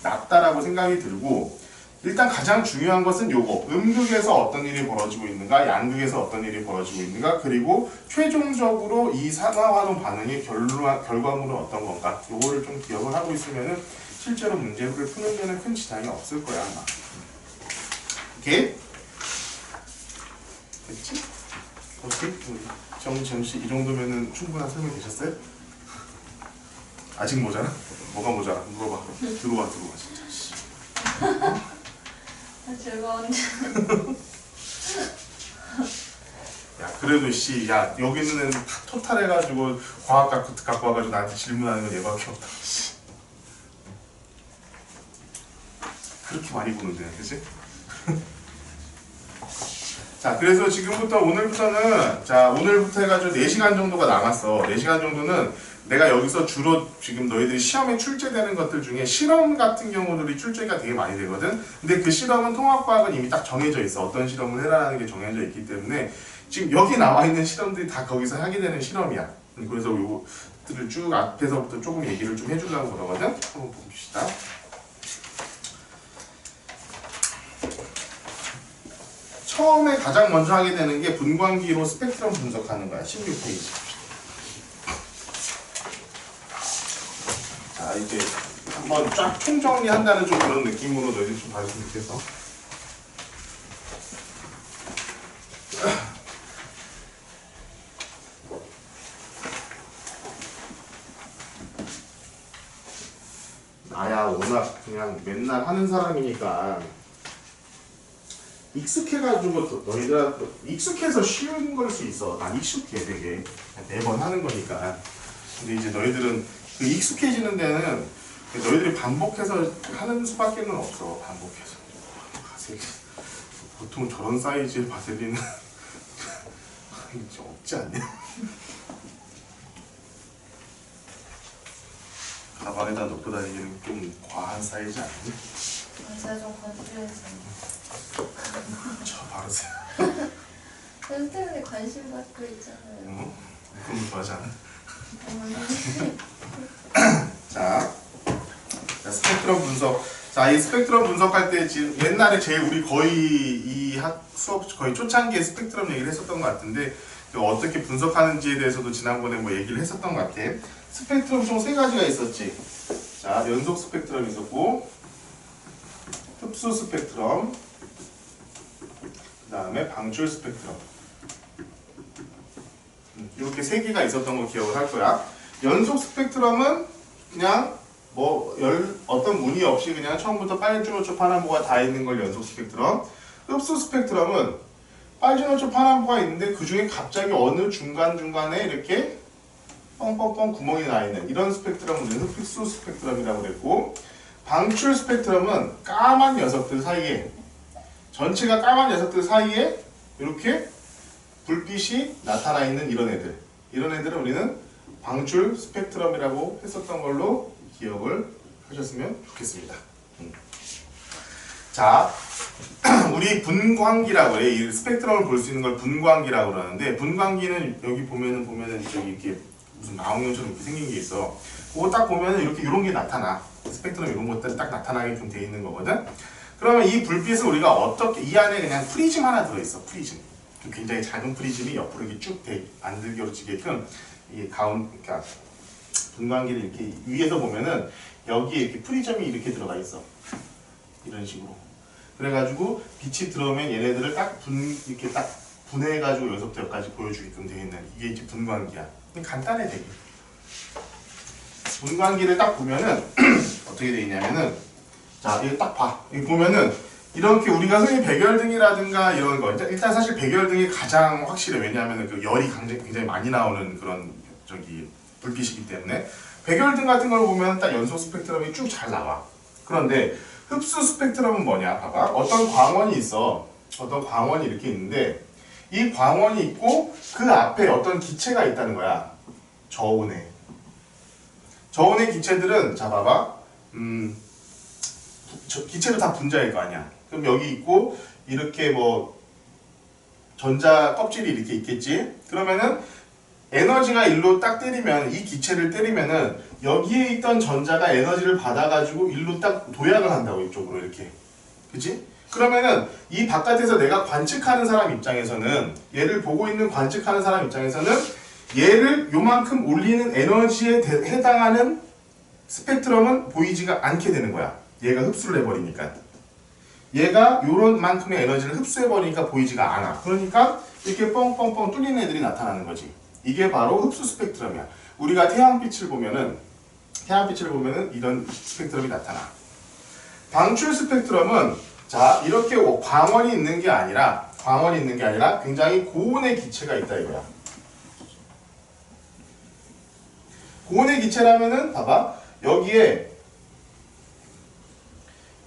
낮다라고 생각이 들고 일단 가장 중요한 것은 요거 음극에서 어떤 일이 벌어지고 있는가 양극에서 어떤 일이 벌어지고 있는가 그리고 최종적으로 이 산화화동 반응의 결과물은 어떤 건가 요거를 좀 기억을 하고 있으면은 실제로 문제를 푸는 데는 큰 지장이 없을 거야 아마. 오케이? 됐지? 오케이? 정씨 이 정도면은 충분한 설명이 되셨어요? 아직 모자라? 뭐가 모자라? 물어봐. 들어와 진짜. 즐거운데. 야 그래도 야 여기 있는 애는 다 토탈해가지고 과학 갖고 와가지고 나한테 질문하는 건 얘밖에 없다. 그렇게 많이 보는데 그치? 자, 그래서 지금부터 오늘부터는 자, 오늘부터 해가지고 4시간 정도가 남았어. 4시간 정도는 내가 여기서 주로 지금 너희들이 시험에 출제되는 것들 중에 실험 같은 경우들이 출제가 되게 많이 되거든. 근데 그 실험은 통합과학은 이미 딱 정해져 있어. 어떤 실험을 해라라는 게 정해져 있기 때문에 지금 여기 나와 있는 실험들이 다 거기서 하게 되는 실험이야. 그래서 요거들을 쭉 앞에서부터 조금 얘기를 좀 해주려고 그러거든. 한번 봅시다. 처음에 가장 먼저 하게 되는 게 분광기로 스펙트럼 분석하는 거야. 16페이지. 자, 이제 한번 쫙 총정리한다는 좀 그런 느낌으로 너희들 좀 봐줬으면 좋겠어. 나야 워낙 그냥 맨날 하는 사람이니까 익숙해가지고 너희들한테 익숙해서 쉬운 걸 수 있어. 난 익숙해 되게 매번 하는 거니까. 근데 이제 너희들은 그 익숙해지는 데는 너희들이 반복해서 하는 수밖에는 없어. 반복해서. 보통 저런 사이즈의 바세린은 없지 않냐? 가방에다 넣고 다니기는 좀 과한 사이즈 아니니? 제가 좀 건조해서. 저 바르세요. 쌤 때문에 관심 받고 있잖아요. 그런 거 좋아하지 않아? 어, 자, 스펙트럼 분석. 자, 이 스펙트럼 분석할 때 지금 옛날에 제일 우리 거의 이 수업 거의 초창기에 스펙트럼 얘기를 했었던 것 같은데 어떻게 분석하는지에 대해서도 지난번에 뭐 얘기를 했었던 것 같아. 스펙트럼 총 3가지가 있었지. 자, 연속 스펙트럼 있었고 흡수 스펙트럼 그 다음에 방출 스펙트럼 이렇게 3개가 있었던 거 기억을 할 거야. 연속 스펙트럼은 그냥 뭐 어떤 무늬 없이 그냥 처음부터 빨주노초 파남보가 다 있는 걸 연속 스펙트럼. 흡수 스펙트럼은 빨주노초 파남보가 있는데 그 중에 갑자기 어느 중간중간에 이렇게 뻥뻥뻥 구멍이 나 있는 이런 스펙트럼은 흡수 스펙트럼이라고 그랬고, 방출 스펙트럼은 까만 녀석들 사이에 전체가 까만 녀석들 사이에 이렇게 불빛이 나타나 있는 이런 애들은 우리는 방출 스펙트럼이라고 했었던 걸로 기억을 하셨으면 좋겠습니다. 자, 우리 분광기라고 해. 이 스펙트럼을 볼 수 있는 걸 분광기라고 그러는데, 분광기는 여기 보면은 저기 이렇게 무슨 망원경처럼 이렇게 생긴 게 있어. 그거 딱 보면은 이런 게 나타나. 스펙트럼 이런 것들이 딱 나타나게끔 돼 있는 거거든. 그러면 이 불빛을 우리가 어떻게, 이 안에 그냥 프리즘 하나 들어있어. 프리즘. 굉장히 작은 프리즘이 옆으로 이렇게 쭉 만들어지게끔 이 그러니까 분광기를 이렇게 위에서 보면은 여기에 이렇게 프리즘이 이렇게 들어가 있어. 이런 식으로. 그래가지고 빛이 들어오면 얘네들을 이렇게 딱 분해해가지고 여기서부터 여기까지 보여주게끔 되어 있는 이게 이제 분광기야. 간단해 되게. 분광기를 딱 보면은 어떻게 되어 있냐면은, 자, 이거 딱 봐. 여기 보면은 이렇게 우리가 흔히 백열등이라든가 이런 거, 일단 사실 백열등이 가장 확실해. 왜냐하면 그 열이 굉장히 많이 나오는 그런 불빛이기 때문에. 백열등 같은 걸 보면 딱 연속 스펙트럼이 쭉 잘 나와. 그런데 흡수 스펙트럼은 뭐냐? 봐봐. 어떤 광원이 있어. 어떤 광원이 이렇게 있는데 이 광원이 있고 그 앞에 어떤 기체가 있다는 거야. 저온의 기체들은, 자 봐봐. 기체도 다 분자일 거 아니야. 그럼 여기 있고 이렇게 뭐 전자 껍질이 이렇게 있겠지. 그러면은 에너지가 일로 딱 때리면, 이 기체를 때리면은 여기에 있던 전자가 에너지를 받아가지고 일로 딱 도약을 한다고, 이쪽으로 이렇게. 그치? 그러면은 이 바깥에서 내가 관측하는 사람 입장에서는, 얘를 보고 있는 관측하는 사람 입장에서는 얘를 요만큼 올리는 에너지에 해당하는 스펙트럼은 보이지가 않게 되는 거야. 얘가 흡수를 해버리니까. 얘가 요런 만큼의 에너지를 흡수해버리니까 보이지가 않아. 그러니까 이렇게 뻥뻥뻥 뚫리는 애들이 나타나는 거지. 이게 바로 흡수 스펙트럼이야. 우리가 태양빛을 보면은 이런 스펙트럼이 나타나. 방출 스펙트럼은, 자, 이렇게 광원이 있는 게 아니라 굉장히 고온의 기체가 있다 이거야. 고온의 기체라면은 봐봐.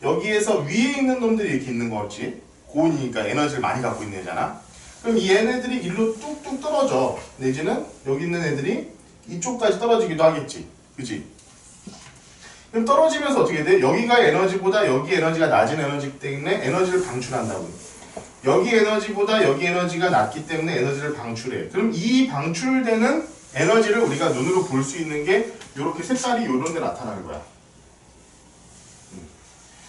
여기에서 위에 있는 놈들이 이렇게 있는 거지. 고온이니까 에너지를 많이 갖고 있는 애잖아. 그럼 이 얘네들이 일로 뚝뚝 떨어져. 내지는 여기 있는 애들이 이쪽까지 떨어지기도 하겠지. 그치? 그럼 떨어지면서 어떻게 돼? 여기가 에너지보다 여기 에너지가 낮은 에너지이기 때문에 에너지를 방출한다고. 여기 에너지보다 여기 에너지가 낮기 때문에 에너지를 방출해. 그럼 이 방출되는 에너지를 우리가 눈으로 볼 수 있는 게 이렇게 색깔이 이런 데 나타나는 거야.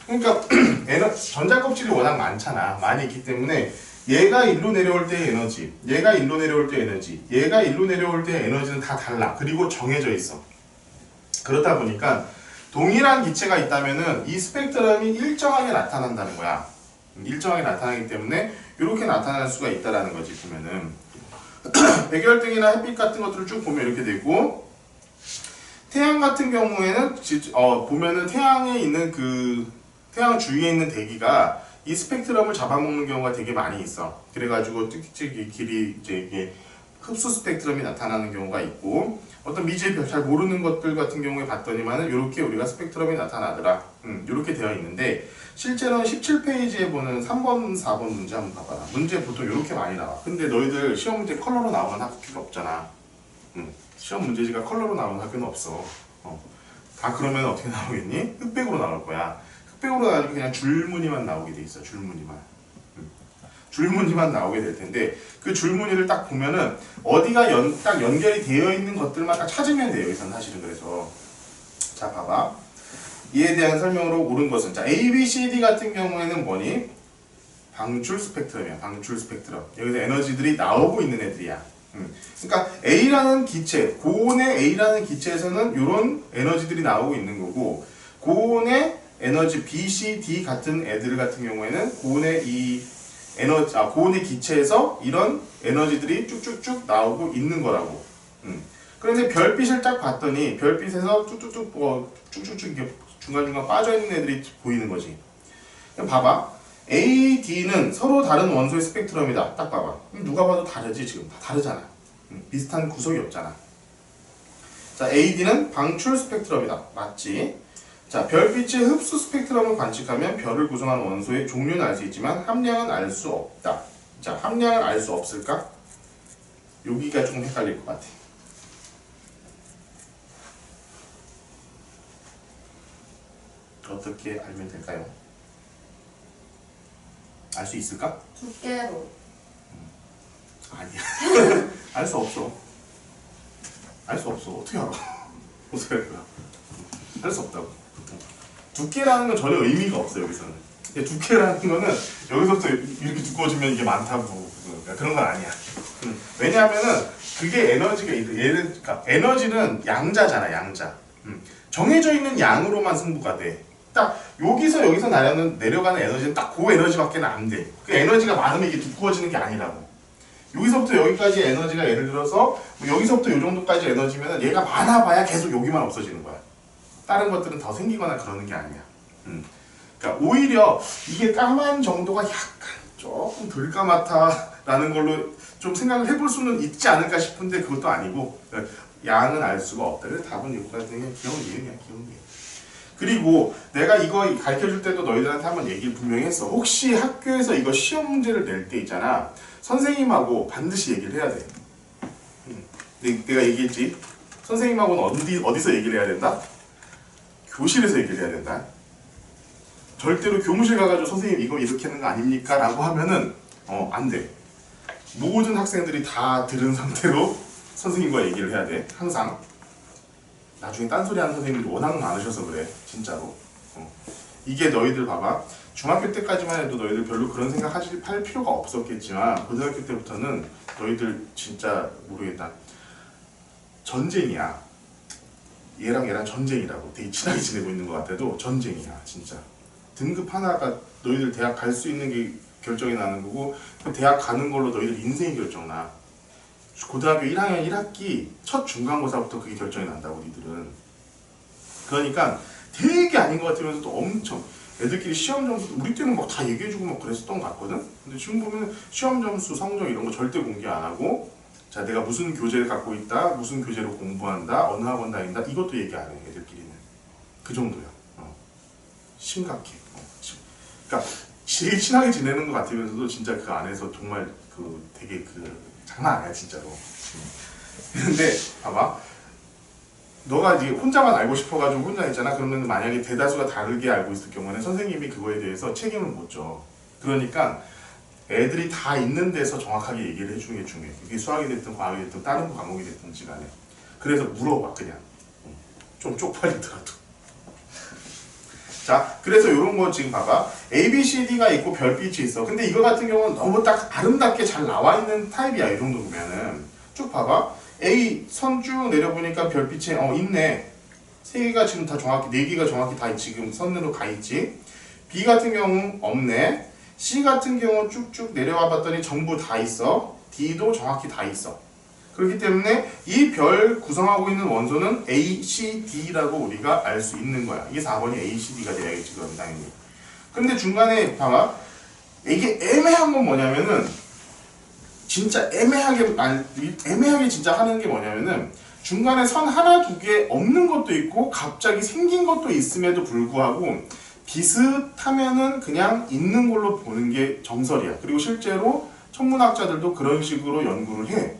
그러니까 전자 껍질이 워낙 많잖아. 많이 있기 때문에 얘가 일로 내려올 때의 에너지, 얘가 일로 내려올 때의 에너지, 얘가 일로 내려올 때의 에너지는 다 달라. 그리고 정해져 있어. 그렇다 보니까 동일한 기체가 있다면은 이 스펙트럼이 일정하게 나타난다는 거야. 일정하게 나타나기 때문에 이렇게 나타날 수가 있다라는 거지. 보면은 백열등이나 햇빛 같은 것들을 쭉 보면 이렇게 되고, 태양 같은 경우에는 보면은 태양에 있는 태양 주위에 있는 대기가 이 스펙트럼을 잡아먹는 경우가 되게 많이 있어. 그래가지고 특히 길이 이제 이게 흡수 스펙트럼이 나타나는 경우가 있고, 어떤 미지의 별 잘 모르는 것들 같은 경우에 봤더니만은 이렇게 우리가 스펙트럼이 나타나더라. 이렇게 되어 있는데, 실제로는 17페이지에 보는 3번, 4번 문제 한번 봐봐라. 문제 보통 이렇게 많이 나와. 근데 너희들 시험 문제 컬러로 나오는 학교가 없잖아. 시험 문제지가 컬러로 나오는 학교는 없어. 다 그러면 어떻게 나오겠니? 흑백으로 나올 거야. 흑백으로 나오니까 그냥 줄무늬만 나오게 돼 있어. 줄무늬만. 줄무늬만 나오게 될 텐데, 그 줄무늬를 딱 보면은 어디가 딱 연결이 되어 있는 것들만 딱 찾으면 돼요. 여기서는 사실은. 그래서 자, 봐봐. 이에 대한 설명으로 옳은 것은, 자, A, B, C, D 같은 경우에는 뭐니? 방출 스펙트럼이야. 방출 스펙트럼. 여기서 에너지들이 나오고 있는 애들이야. 그러니까 A라는 기체, 고온의 A라는 기체에서는 이런 에너지들이 나오고 있는 거고, 고온의 에너지 B, C, D 같은 애들 같은 경우에는 고온의 기체에서 이런 에너지들이 쭉쭉쭉 나오고 있는 거라고. 그런데 별빛을 딱 봤더니 별빛에서 쭉쭉쭉 이렇게 중간중간 빠져있는 애들이 보이는 거지. 그럼 봐봐. A, D는 서로 다른 원소의 스펙트럼이다. 딱 봐봐. 누가 봐도 다르지. 지금 다 다르잖아. 비슷한 구석이 없잖아. 자, A, D는 방출 스펙트럼이다. 맞지? 자, 별빛의 흡수 스펙트럼을 관측하면 별을 구성하는 원소의 종류는 알 수 있지만 함량은 알 수 없다. 자, 함량을 알 수 없을까? 여기가 좀 헷갈릴 것 같아. 어떻게 알면 될까요? 알 수 있을까? 두께로. 아니야. 알 수 없어. 알 수 없어. 어떻게 알아? 어떻게 할 거야? 알 수 없다고. 두께라는 건 전혀 의미가 없어요. 여기서는. 두께라는 거는 여기서부터 이렇게 두꺼워지면 이게 많다고 그런 건 아니야. 왜냐하면은 그게 에너지가 그러니까 에너지는 양자잖아. 양자. 정해져 있는 양으로만 승부가 돼. 딱 여기서 내려가는 에너지는 딱 그 에너지밖에 안 돼. 그 에너지가 많으면 이게 두꺼워지는 게 아니라고. 여기서부터 여기까지 에너지가 예를 들어서 여기서부터 이 정도까지 에너지면 얘가 많아봐야 계속 여기만 없어지는 거야. 다른 것들은 더 생기거나 그러는 게 아니야. 그러니까 오히려 이게 까만 정도가 약간 조금 덜 까맣다라는 걸로 좀 생각을 해볼 수는 있지 않을까 싶은데 그것도 아니고 양은 알 수가 없다. 그래서 답은 여기까지 그냥 귀여운 예형이야. 귀여운 예. 그리고 내가 이거 가르쳐줄 때도 너희들한테 한번 얘기를 분명히 했어. 혹시 학교에서 이거 시험 문제를 낼 때 있잖아. 선생님하고 반드시 얘기를 해야 돼. 내가 얘기했지. 선생님하고는 어디서 얘기를 해야 된다? 교실에서 얘기를 해야 된다. 절대로 교무실 가가지고 선생님 이거 이렇게 하는 거 아닙니까? 라고 하면은 안 돼. 모든 학생들이 다 들은 상태로 선생님과 얘기를 해야 돼. 항상. 나중에 딴소리 하는 선생님들이 워낙 많으셔서 그래. 진짜로. 이게 너희들 봐봐. 중학교 때까지만 해도 너희들 별로 그런 생각 할 필요가 없었겠지만 고등학교 때부터는 너희들 진짜 모르겠다. 전쟁이야. 얘랑 전쟁이라고. 되게 친하게 지내고 있는 것 같아도 전쟁이야. 진짜. 등급 하나가 너희들 대학 갈 수 있는 게 결정이 나는 거고, 그 대학 가는 걸로 너희들 인생이 결정나. 고등학교 1학년 1학기 첫 중간고사부터 그게 결정이 난다고 니들은. 그러니까 되게 아닌 것 같으면서도 엄청 애들끼리 시험 점수 우리 때는 막 다 얘기해주고 막 그랬었던 것 같거든. 근데 지금 보면 시험 점수 성적 이런 거 절대 공개 안 하고, 자 내가 무슨 교재를 갖고 있다, 무슨 교재로 공부한다, 어느 학원 다닌다 이것도 얘기 안 해. 애들끼리는 그 정도야. 심각해. 그러니까 제일 친하게 지내는 것 같으면서도 진짜 그 안에서 정말 그 되게 장난 아니야 진짜로. 근데 봐봐, 너가 이제 혼자만 알고 싶어가지고 혼자 있잖아. 그러면 만약에 대다수가 다르게 알고 있을 경우는 선생님이 그거에 대해서 책임을 못 져. 그러니까 애들이 다 있는 데서 정확하게 얘기를 해주는 게 중요해. 이게 수학이 됐든 과학이 됐든 다른 과목이 됐든 간에. 그래서 물어봐 그냥. 좀 쪽팔리더라도. 자, 그래서 이런 거 지금 봐봐. A, B, C, D가 있고 별빛이 있어. 근데 이거 같은 경우는 너무 딱 아름답게 잘 나와 있는 타입이야. 이 정도 보면은. 쭉 봐봐. A 선 쭉 내려보니까 별빛이 있네. 세 개가 지금 다 정확히, 네 개가 정확히 다 지금 선으로 가 있지. B 같은 경우 없네. C 같은 경우 쭉쭉 내려와 봤더니 전부 다 있어. D도 정확히 다 있어. 그렇기 때문에 이 별 구성하고 있는 원소는 A, C, D라고 우리가 알 수 있는 거야. 이게 4번이 A, C, D가 돼야겠지, 그럼 당연히. 근데 중간에 봐봐. 이게 애매한 건 뭐냐면은 진짜 애매하게 진짜 하는 게 뭐냐면은 중간에 선 하나 두 개 없는 것도 있고 갑자기 생긴 것도 있음에도 불구하고 비슷하면은 그냥 있는 걸로 보는 게 정설이야. 그리고 실제로 천문학자들도 그런 식으로 연구를 해.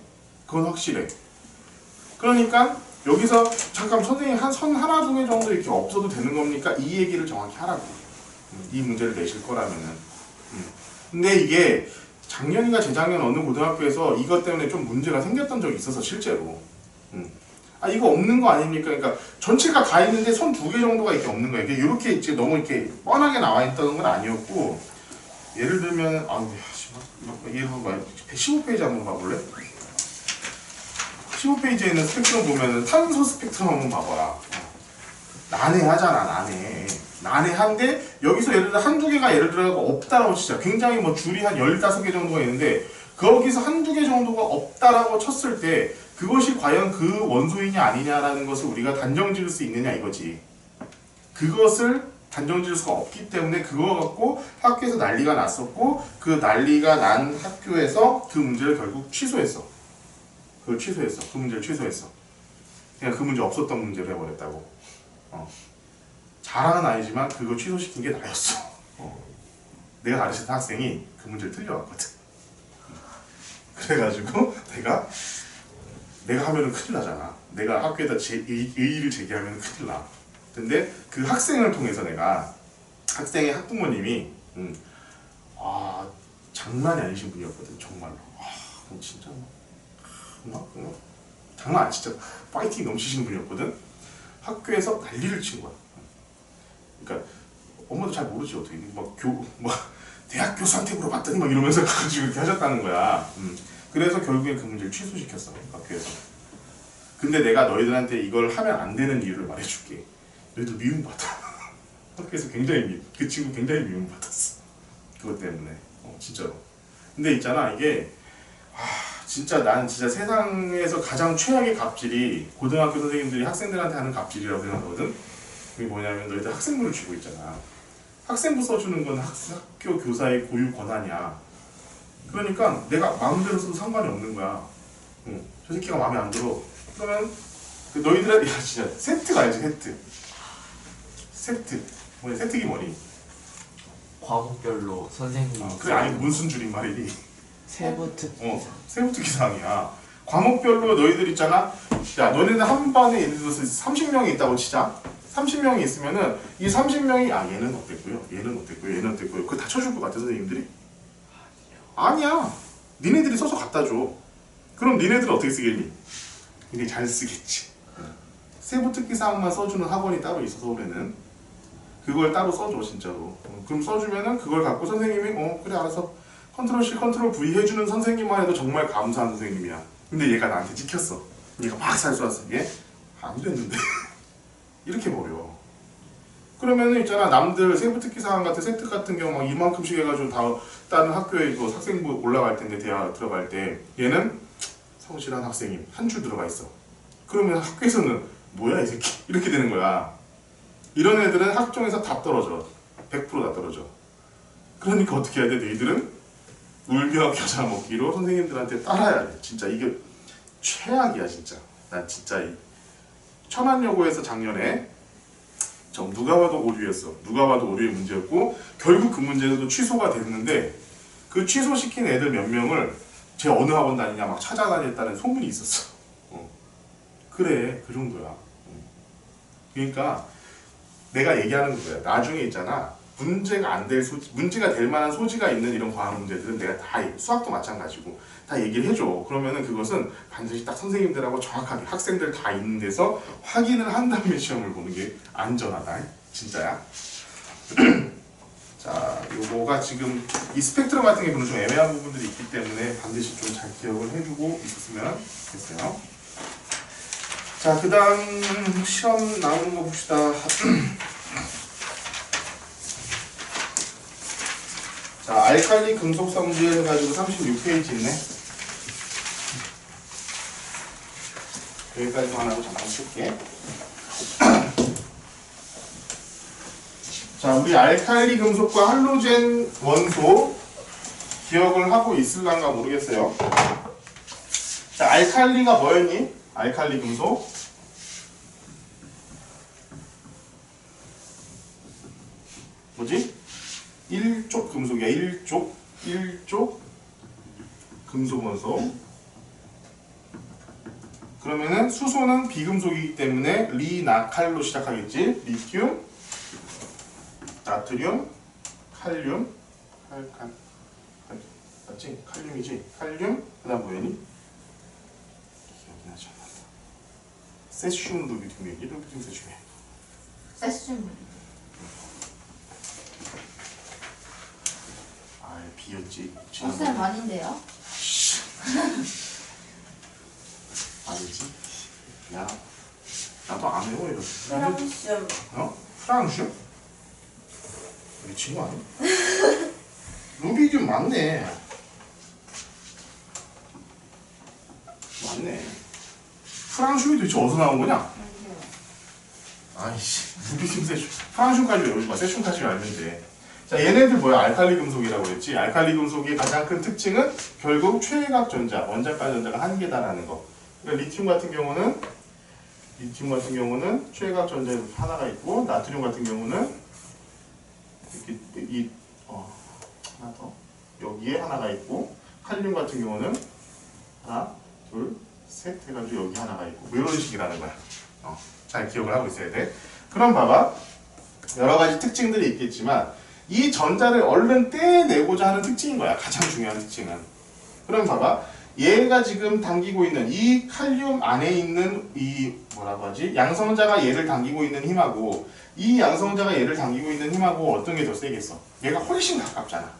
그건 확실해. 그러니까 여기서 잠깐 선생님 한 선 하나 두 개 정도 이렇게 없어도 되는 겁니까? 이 얘기를 정확히 하라고. 이 문제를 내실 거라면은. 근데 이게 작년인가 재작년 어느 고등학교에서 이것 때문에 좀 문제가 생겼던 적이 있어서 실제로. 아 이거 없는 거 아닙니까? 그러니까 전체가 다 있는데 선 두 개 정도가 이렇게 없는 거예요. 이게 이렇게 이제 너무 이렇게 뻔하게 나와 있다는 건 아니었고, 예를 들면 예를 들면 15페이지 한번 봐볼래? 15페이지에 있는 스펙트럼 보면은 탄소 스펙트럼 한번 봐봐라. 난해하잖아, 난해한데 여기서 예를 들어 한두 개가 예를 들어 없다라고 치자. 굉장히 뭐 줄이 한 15개 정도가 있는데 거기서 한두 개 정도가 없다라고 쳤을 때 그것이 과연 그 원소이냐 아니냐라는 것을 우리가 단정 지을 수 있느냐 이거지. 그것을 단정 지을 수가 없기 때문에 그거 갖고 학교에서 난리가 났었고, 그 난리가 난 학교에서 그 문제를 결국 취소했어. 그걸 취소했어. 그 문제를 취소했어. 그냥 그 문제 없었던 문제를 해버렸다고. 잘하는 아이지만 그거 취소시킨 게 나였어. 내가 가르쳤던 학생이 그 문제를 틀려왔거든. 그래가지고 내가 하면은 큰일 나잖아. 내가 학교에다 의의를 제기하면 큰일 나. 근데 그 학생을 통해서 내가 학생의 학부모님이 장난이 아니신 분이었거든. 정말로. 진짜 장난 아니, 진짜 파이팅 넘치시는 분이었거든. 학교에서 난리를 친 거야. 그러니까 엄마도 잘 모르지 어떻게 대학 교수한테 물어봤더니 막 이러면서 가지고 이렇게 하셨다는 거야. 그래서 결국엔 그 문제를 취소시켰어, 학교에서. 근데 내가 너희들한테 이걸 하면 안 되는 이유를 말해줄게. 너희들 미움받아. 학교에서 그 친구 굉장히 미움받았어. 그것 때문에. 진짜로. 근데 있잖아, 이게 진짜 난 진짜 세상에서 가장 최악의 갑질이 고등학교 선생님들이 학생들한테 하는 갑질이라고 생각하거든. 그게 뭐냐면 너희들 학생부를 쥐고 있잖아. 학생부 써주는 건 학교 교사의 고유 권한이야. 그러니까 내가 마음대로 써도 상관이 없는 거야. 저 새끼가 마음에 안 들어. 그러면 너희들한테 진짜 세트가 알지, 세트. 세트기 뭐니? 과목별로 선생님이 그래, 아니 무슨 줄임말이니? 세부특기사. 세부특기사항이야. 과목별로 너희들 있잖아. 야, 너네는 한 반에 예를 들어서 30명이 있다고 치자. 30명이 있으면은 이 30명이 얘는 어땠고요, 얘는 어땠고요, 얘는 어땠고요. 그거 다 쳐줄 것 같아 선생님들이? 아니야. 니네들이 써서 갖다 줘. 그럼 니네들은 어떻게 쓰겠니? 니네 잘 쓰겠지. 세부특기사항만 써주는 학원이 따로 있어, 서울에는. 그걸 따로 써줘 진짜로. 그럼 써주면은 그걸 갖고 선생님이 그래 알아서 컨트롤 C 컨트롤 V 해주는 선생님만 해도 정말 감사한 선생님이야. 근데 얘가 나한테 찍혔어. 얘가 막 잘 쏘았어. 얘 안 됐는데 이렇게 버려. 그러면은 있잖아, 남들 세부특기사항 같은 세트 같은 경우 막 이만큼씩 해가지고 다른 학교에 그 학생부 올라갈 텐데 대학 들어갈 때 얘는 성실한 학생임 한 줄 들어가 있어. 그러면 학교에서는 뭐야 이 새끼 이렇게 되는 거야. 이런 애들은 학종에서 다 떨어져. 100% 다 떨어져. 그러니까 어떻게 해야 돼? 너희들은 울며 겨자 먹기로 선생님들한테 따라야 돼. 진짜 이게 최악이야 진짜. 난 진짜 천안여고에서 작년에 누가 봐도 오류였어. 누가 봐도 오류의 문제였고 결국 그 문제도 취소가 됐는데 그 취소시킨 애들 몇 명을 쟤 어느 학원 다니냐 막 찾아다녔다는 소문이 있었어. 그래, 그 정도야. 그러니까 내가 얘기하는 거야. 나중에 있잖아. 문제가 될 만한 소지가 있는 이런 과학 문제들은 내가 다 수학도 마찬가지고 다 얘기를 해줘. 그러면은 그것은 반드시 딱 선생님들하고 정확하게 학생들 다 있는 데서 확인을 한 다음에 시험을 보는 게 안전하다. 진짜야. 자, 요거가 지금 이 스펙트럼 같은 게 좀 애매한 부분들이 있기 때문에 반드시 좀 잘 기억을 해주고 있었으면 좋겠어요. 자, 그 다음 시험 나오는 거 봅시다. 자, 알칼리 금속 성질 해가지고 36페이지 있네. 여기까지만 하고 잠깐 쓸게. 자, 우리 알칼리 금속과 할로젠 원소 기억을 하고 있을란가 모르겠어요. 자, 알칼리가 뭐였니? 알칼리 금속. 뭐지? 1쪽 금속이야. 1쪽 금속 원소. 그러면은 수소는 비금속이기 때문에 리나칼로 시작하겠지. 리튬, 나트륨, 칼륨, 맞지? 칼륨이지. 칼륨. 그다음 뭐였니? 기억이 나지 않는다. 세슘 루비튬이지. 루비튬 세슘이. 세슘. 아, 비였지. 쌤 아닌데요? 아니지. 야, 나도 안 해요 이거. 프랑슘. 프랑슘? 우리 친구 아니야? 루비늄 맞네. 맞네. 프랑슘이 도대체 어디서 나온 거냐? 아이씨, 루비늄, 세슘. 프랑슘까지 외우지 마. 세슘까지 알면 돼. 자, 얘네들 뭐야? 알칼리 금속이라고 했지. 알칼리 금속의 가장 큰 특징은 결국 최외각 전자, 원자가 전자가 한 개다라는 거. 그러니까 리튬 같은 경우는 최외각 전자 하나가 있고, 나트륨 같은 경우는 이렇게 하나 더 여기에 하나가 있고, 칼륨 같은 경우는 하나, 둘, 셋 해가지고 여기 하나가 있고, 뭐 이런 식이라는 거야. 잘 기억을 하고 있어야 돼. 그럼 봐봐, 여러 가지 특징들이 있겠지만 이 전자를 얼른 떼내고자 하는 특징인 거야. 가장 중요한 특징은. 그럼 봐봐, 얘가 지금 당기고 있는 이 칼륨 안에 있는 이 뭐라고 하지? 양성자가 얘를 당기고 있는 힘하고 이 양성자가 얘를 당기고 있는 힘하고 어떤 게 더 세겠어? 얘가 훨씬 가깝잖아.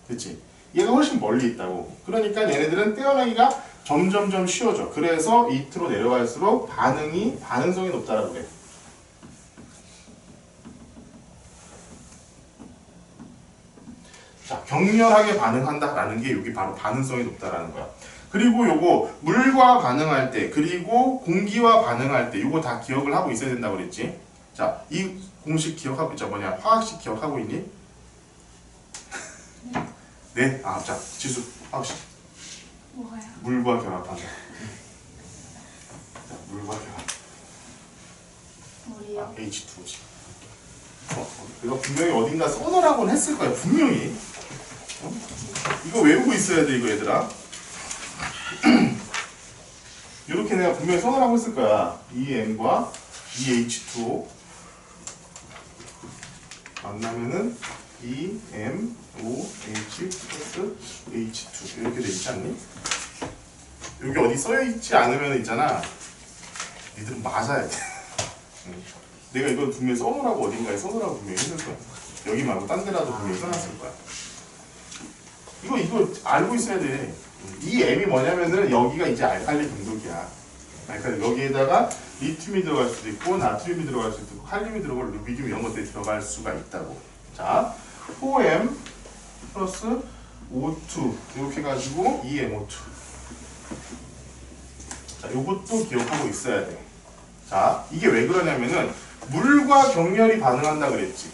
그치? 얘가 훨씬 멀리 있다고. 그러니까 얘네들은 떼어내기가 점점점 쉬워져. 그래서 밑으로 내려갈수록 반응성이 높다라고 그래. 자, 격렬하게 반응한다라는 게 여기 바로 반응성이 높다라는 거야. 그리고 요거 물과 반응할 때, 그리고 공기와 반응할 때 요거 다 기억을 하고 있어야 된다고 그랬지. 자, 이 공식 기억하고 있자. 뭐냐? 화학식 기억하고 있니? 네? 아, 자, 지수 화학식. 뭐가요? 물과 결합한다. 자, 물과 결합. 물이요? H2O. 이거 분명히 어딘가 써놓으라고는 했을 거야. 분명히. 이거 외우고 있어야 돼, 이거 얘들아. 이렇게 내가 분명히 써놓으라고 했을 거야. EM과 EH2O 만나면은 EMOH 플러스 H2 이렇게 돼 있지 않니? 여기 어디 써있지 않으면 있잖아. 니들은 맞아야 돼. 내가 이걸 분명히 써놓으라고 어딘가에 써놓으라고 분명히 했을 거야. 여기 말고 딴 데라도 분명히 써놨을 거야. 이거 알고 있어야 돼. 이 M이 뭐냐면은 여기가 이제 알칼리 금속이야. 알칼리 여기에다가 리튬이 들어갈 수도 있고 나트륨이 들어갈 수도 있고 칼륨이 들어갈 루비늄 이런 것들이 들어갈 수가 있다고. 자, 4M 플러스 O2 이렇게 해가지고 2MO2. 자, 요것도 기억하고 있어야 돼. 자, 이게 왜 그러냐면은 물과 격렬히 반응한다 그랬지.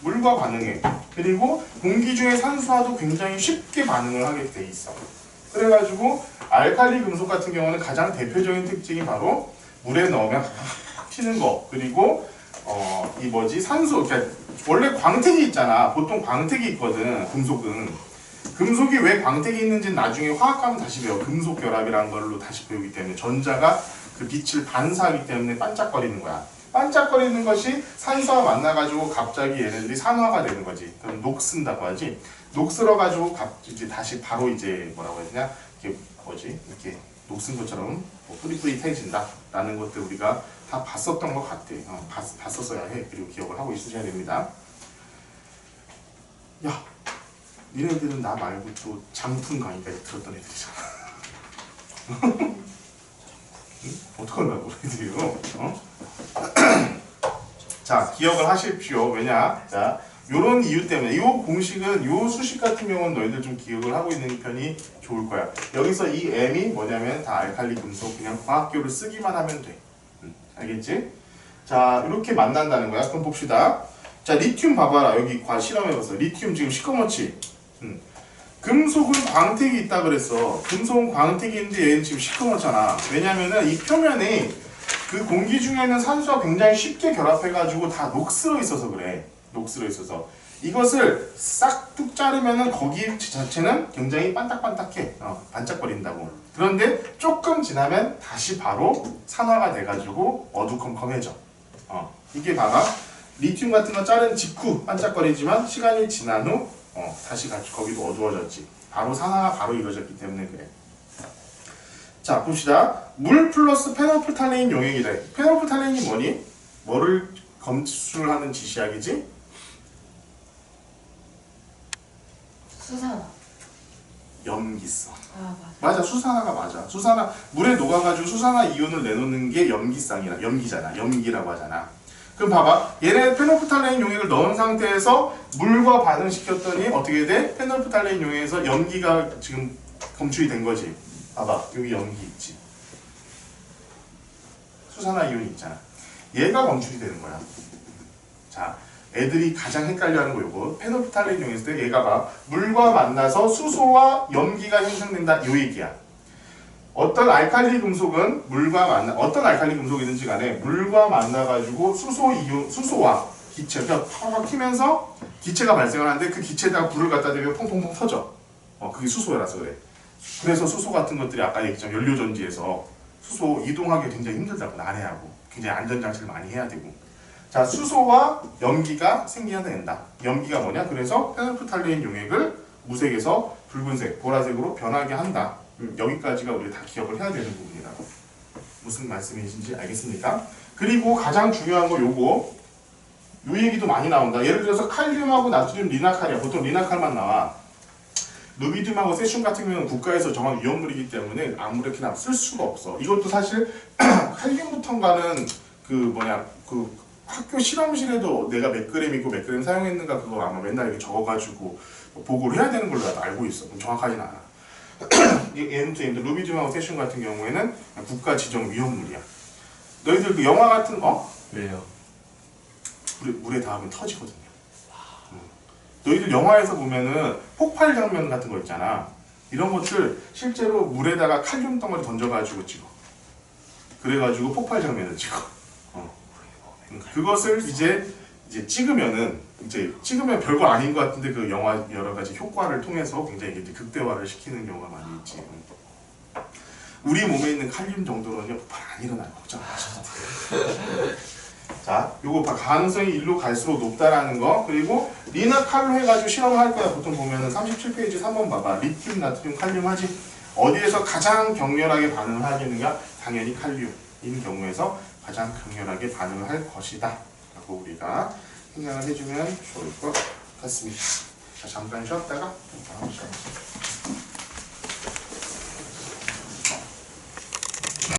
물과 반응해. 그리고 공기 중에 산소와도 굉장히 쉽게 반응을 하게 돼 있어. 그래가지고 알칼리 금속 같은 경우는 가장 대표적인 특징이 바로 물에 넣으면 튀는 거. 그리고 산소. 그러니까 원래 광택이 있잖아. 보통 광택이 있거든. 금속은. 금속이 왜 광택이 있는지는 나중에 화학하면 다시 배워. 금속 결합이라는 걸로 다시 배우기 때문에 전자가 그 빛을 반사하기 때문에 반짝거리는 거야. 반짝거리는 것이 산소와 만나가지고 갑자기 얘네들이 산화가 되는 거지. 그럼 녹슨다고 하지. 녹슬어가지고 이제 다시 바로 이제 뭐라고 해야 되냐? 이게 뭐지? 이렇게 녹슨 것처럼 뭐 뿌릿뿌릿해진다라는 것들 우리가 다 봤었던 것 같아. 봤었어야 해. 그리고 기억을 하고 있으셔야 됩니다. 야, 니네들은 나 말고 또 장풍 강의까지 들었던 애들이잖아. 응? 어떡하려고 애들이요? 자, 기억을 하십시오. 왜냐? 자, 요런 이유 때문에 이 공식은 요 수식 같은 경우는 너희들 좀 기억을 하고 있는 편이 좋을 거야. 여기서 이 M이 뭐냐면 다 알칼리 금속 그냥 화학교를 쓰기만 하면 돼. 알겠지? 자, 이렇게 만난다는 거야. 그럼 봅시다. 자, 리튬 봐봐라. 여기 실험해봤어. 리튬 지금 시커멓지? 금속은 광택이 있다 그랬어. 금속은 광택이 있는데 얘는 지금 시커멓잖아. 왜냐면은 이 표면에 그 공기 중에 있는 산소가 굉장히 쉽게 결합해가지고 다 녹슬어 있어서 그래. 녹슬어 있어서. 이것을 싹 뚝 자르면은 거기 자체는 굉장히 반딱반딱해. 반짝거린다고. 그런데 조금 지나면 다시 바로 산화가 돼가지고 어두컴컴해져. 이게 봐봐. 리튬 같은 거 자른 직후 반짝거리지만 시간이 지난 후 다시 거기도 어두워졌지. 바로 산화가 바로 이루어졌기 때문에 그래. 자, 봅시다. 물 플러스 페놀프탈레인 용액이래. 페놀프탈레인이 뭐니? 뭐를 검출하는 지시약이지? 수산화. 염기성. 아, 맞아, 수산화가 맞아. 수산화 물에 녹아가지고 수산화 이온을 내놓는 게 염기잖아. 염기라고 하잖아. 그럼 봐봐. 얘네 페놀프탈레인 용액을 넣은 상태에서 물과 반응시켰더니 어떻게 돼? 페놀프탈레인 용액에서 염기가 지금 검출이 된 거지. 봐봐. 여기 염기 있지. 수산화 이온이 있잖아. 얘가 검출이 되는 거야. 자, 애들이 가장 헷갈려하는 거 요거. 페놀프탈레인 용액에서 얘가 봐. 물과 만나서 수소와 염기가 형성된다. 요 얘기야. 어떤 알칼리 금속은 어떤 알칼리 금속이든지 간에 물과 만나가지고 수소와 기체가 팍팍 튀면서 기체가 발생을 하는데 그 기체에다가 불을 갖다 대면 퐁퐁퐁 터져. 그게 수소라서 그래. 그래서 수소 같은 것들이 아까 얘기했잖아. 연료전지에서 수소 이동하기 굉장히 힘들다고. 난해하고 굉장히 안전장치를 많이 해야 되고. 자, 수소와 염기가 생겨낸다. 염기가 뭐냐? 그래서 페놀프탈레인 용액을 무색에서 붉은색, 보라색으로 변하게 한다. 여기까지가 우리 다 기억을 해야 되는 부분이다. 무슨 말씀이신지 알겠습니까? 그리고 가장 중요한 거 요거. 요 얘기도 많이 나온다. 예를 들어서 칼륨하고 나트륨 리나칼이야. 보통 리나칼만 나와. 루비듐하고 세슘 같은 경우는 국가에서 정한 위험물이기 때문에 아무렇게나 쓸 수가 없어. 이것도 사실 칼륨부터가는 그 학교 실험실에도 내가 몇 그램이고 몇 그램 사용했는가 그거 아마 맨날 이렇게 적어가지고 보고를 해야 되는 걸로 나도 알고 있어. 정확하진 않아. 얘는 루비듐하고 세슘 같은 경우에는 국가 지정 위험물이야. 너희들 그 영화 같은 왜요? 물에 닿으면 터지거든요. 너희들 영화에서 보면은 폭발 장면 같은 거 있잖아. 이런 것들 실제로 물에다가 칼륨 덩어리 던져가지고 찍어. 그래가지고 폭발 장면을 찍어. 그것을 이제 찍으면 별거 아닌 것 같은데 그 영화 여러 가지 효과를 통해서 굉장히 이제 극대화를 시키는 경우가 많이 있지. 우리 몸에 있는 칼륨 정도로는요 폭발 안 일어나요. 걱정 안 하셔도 돼요. 자, 요거 가능성이 일로 갈수록 높다라는 거. 그리고 리나칼로 해가지고 실험을 할 거야. 보통 보면은 37페이지 3번 봐봐. 리튬, 나트륨, 칼륨 하지. 어디에서 가장 격렬하게 반응을 하겠는가? 당연히 칼륨인 경우에서 가장 격렬하게 반응을 할 것이다 라고 우리가 생각을 해주면 좋을 것 같습니다. 자, 잠깐 쉬었다가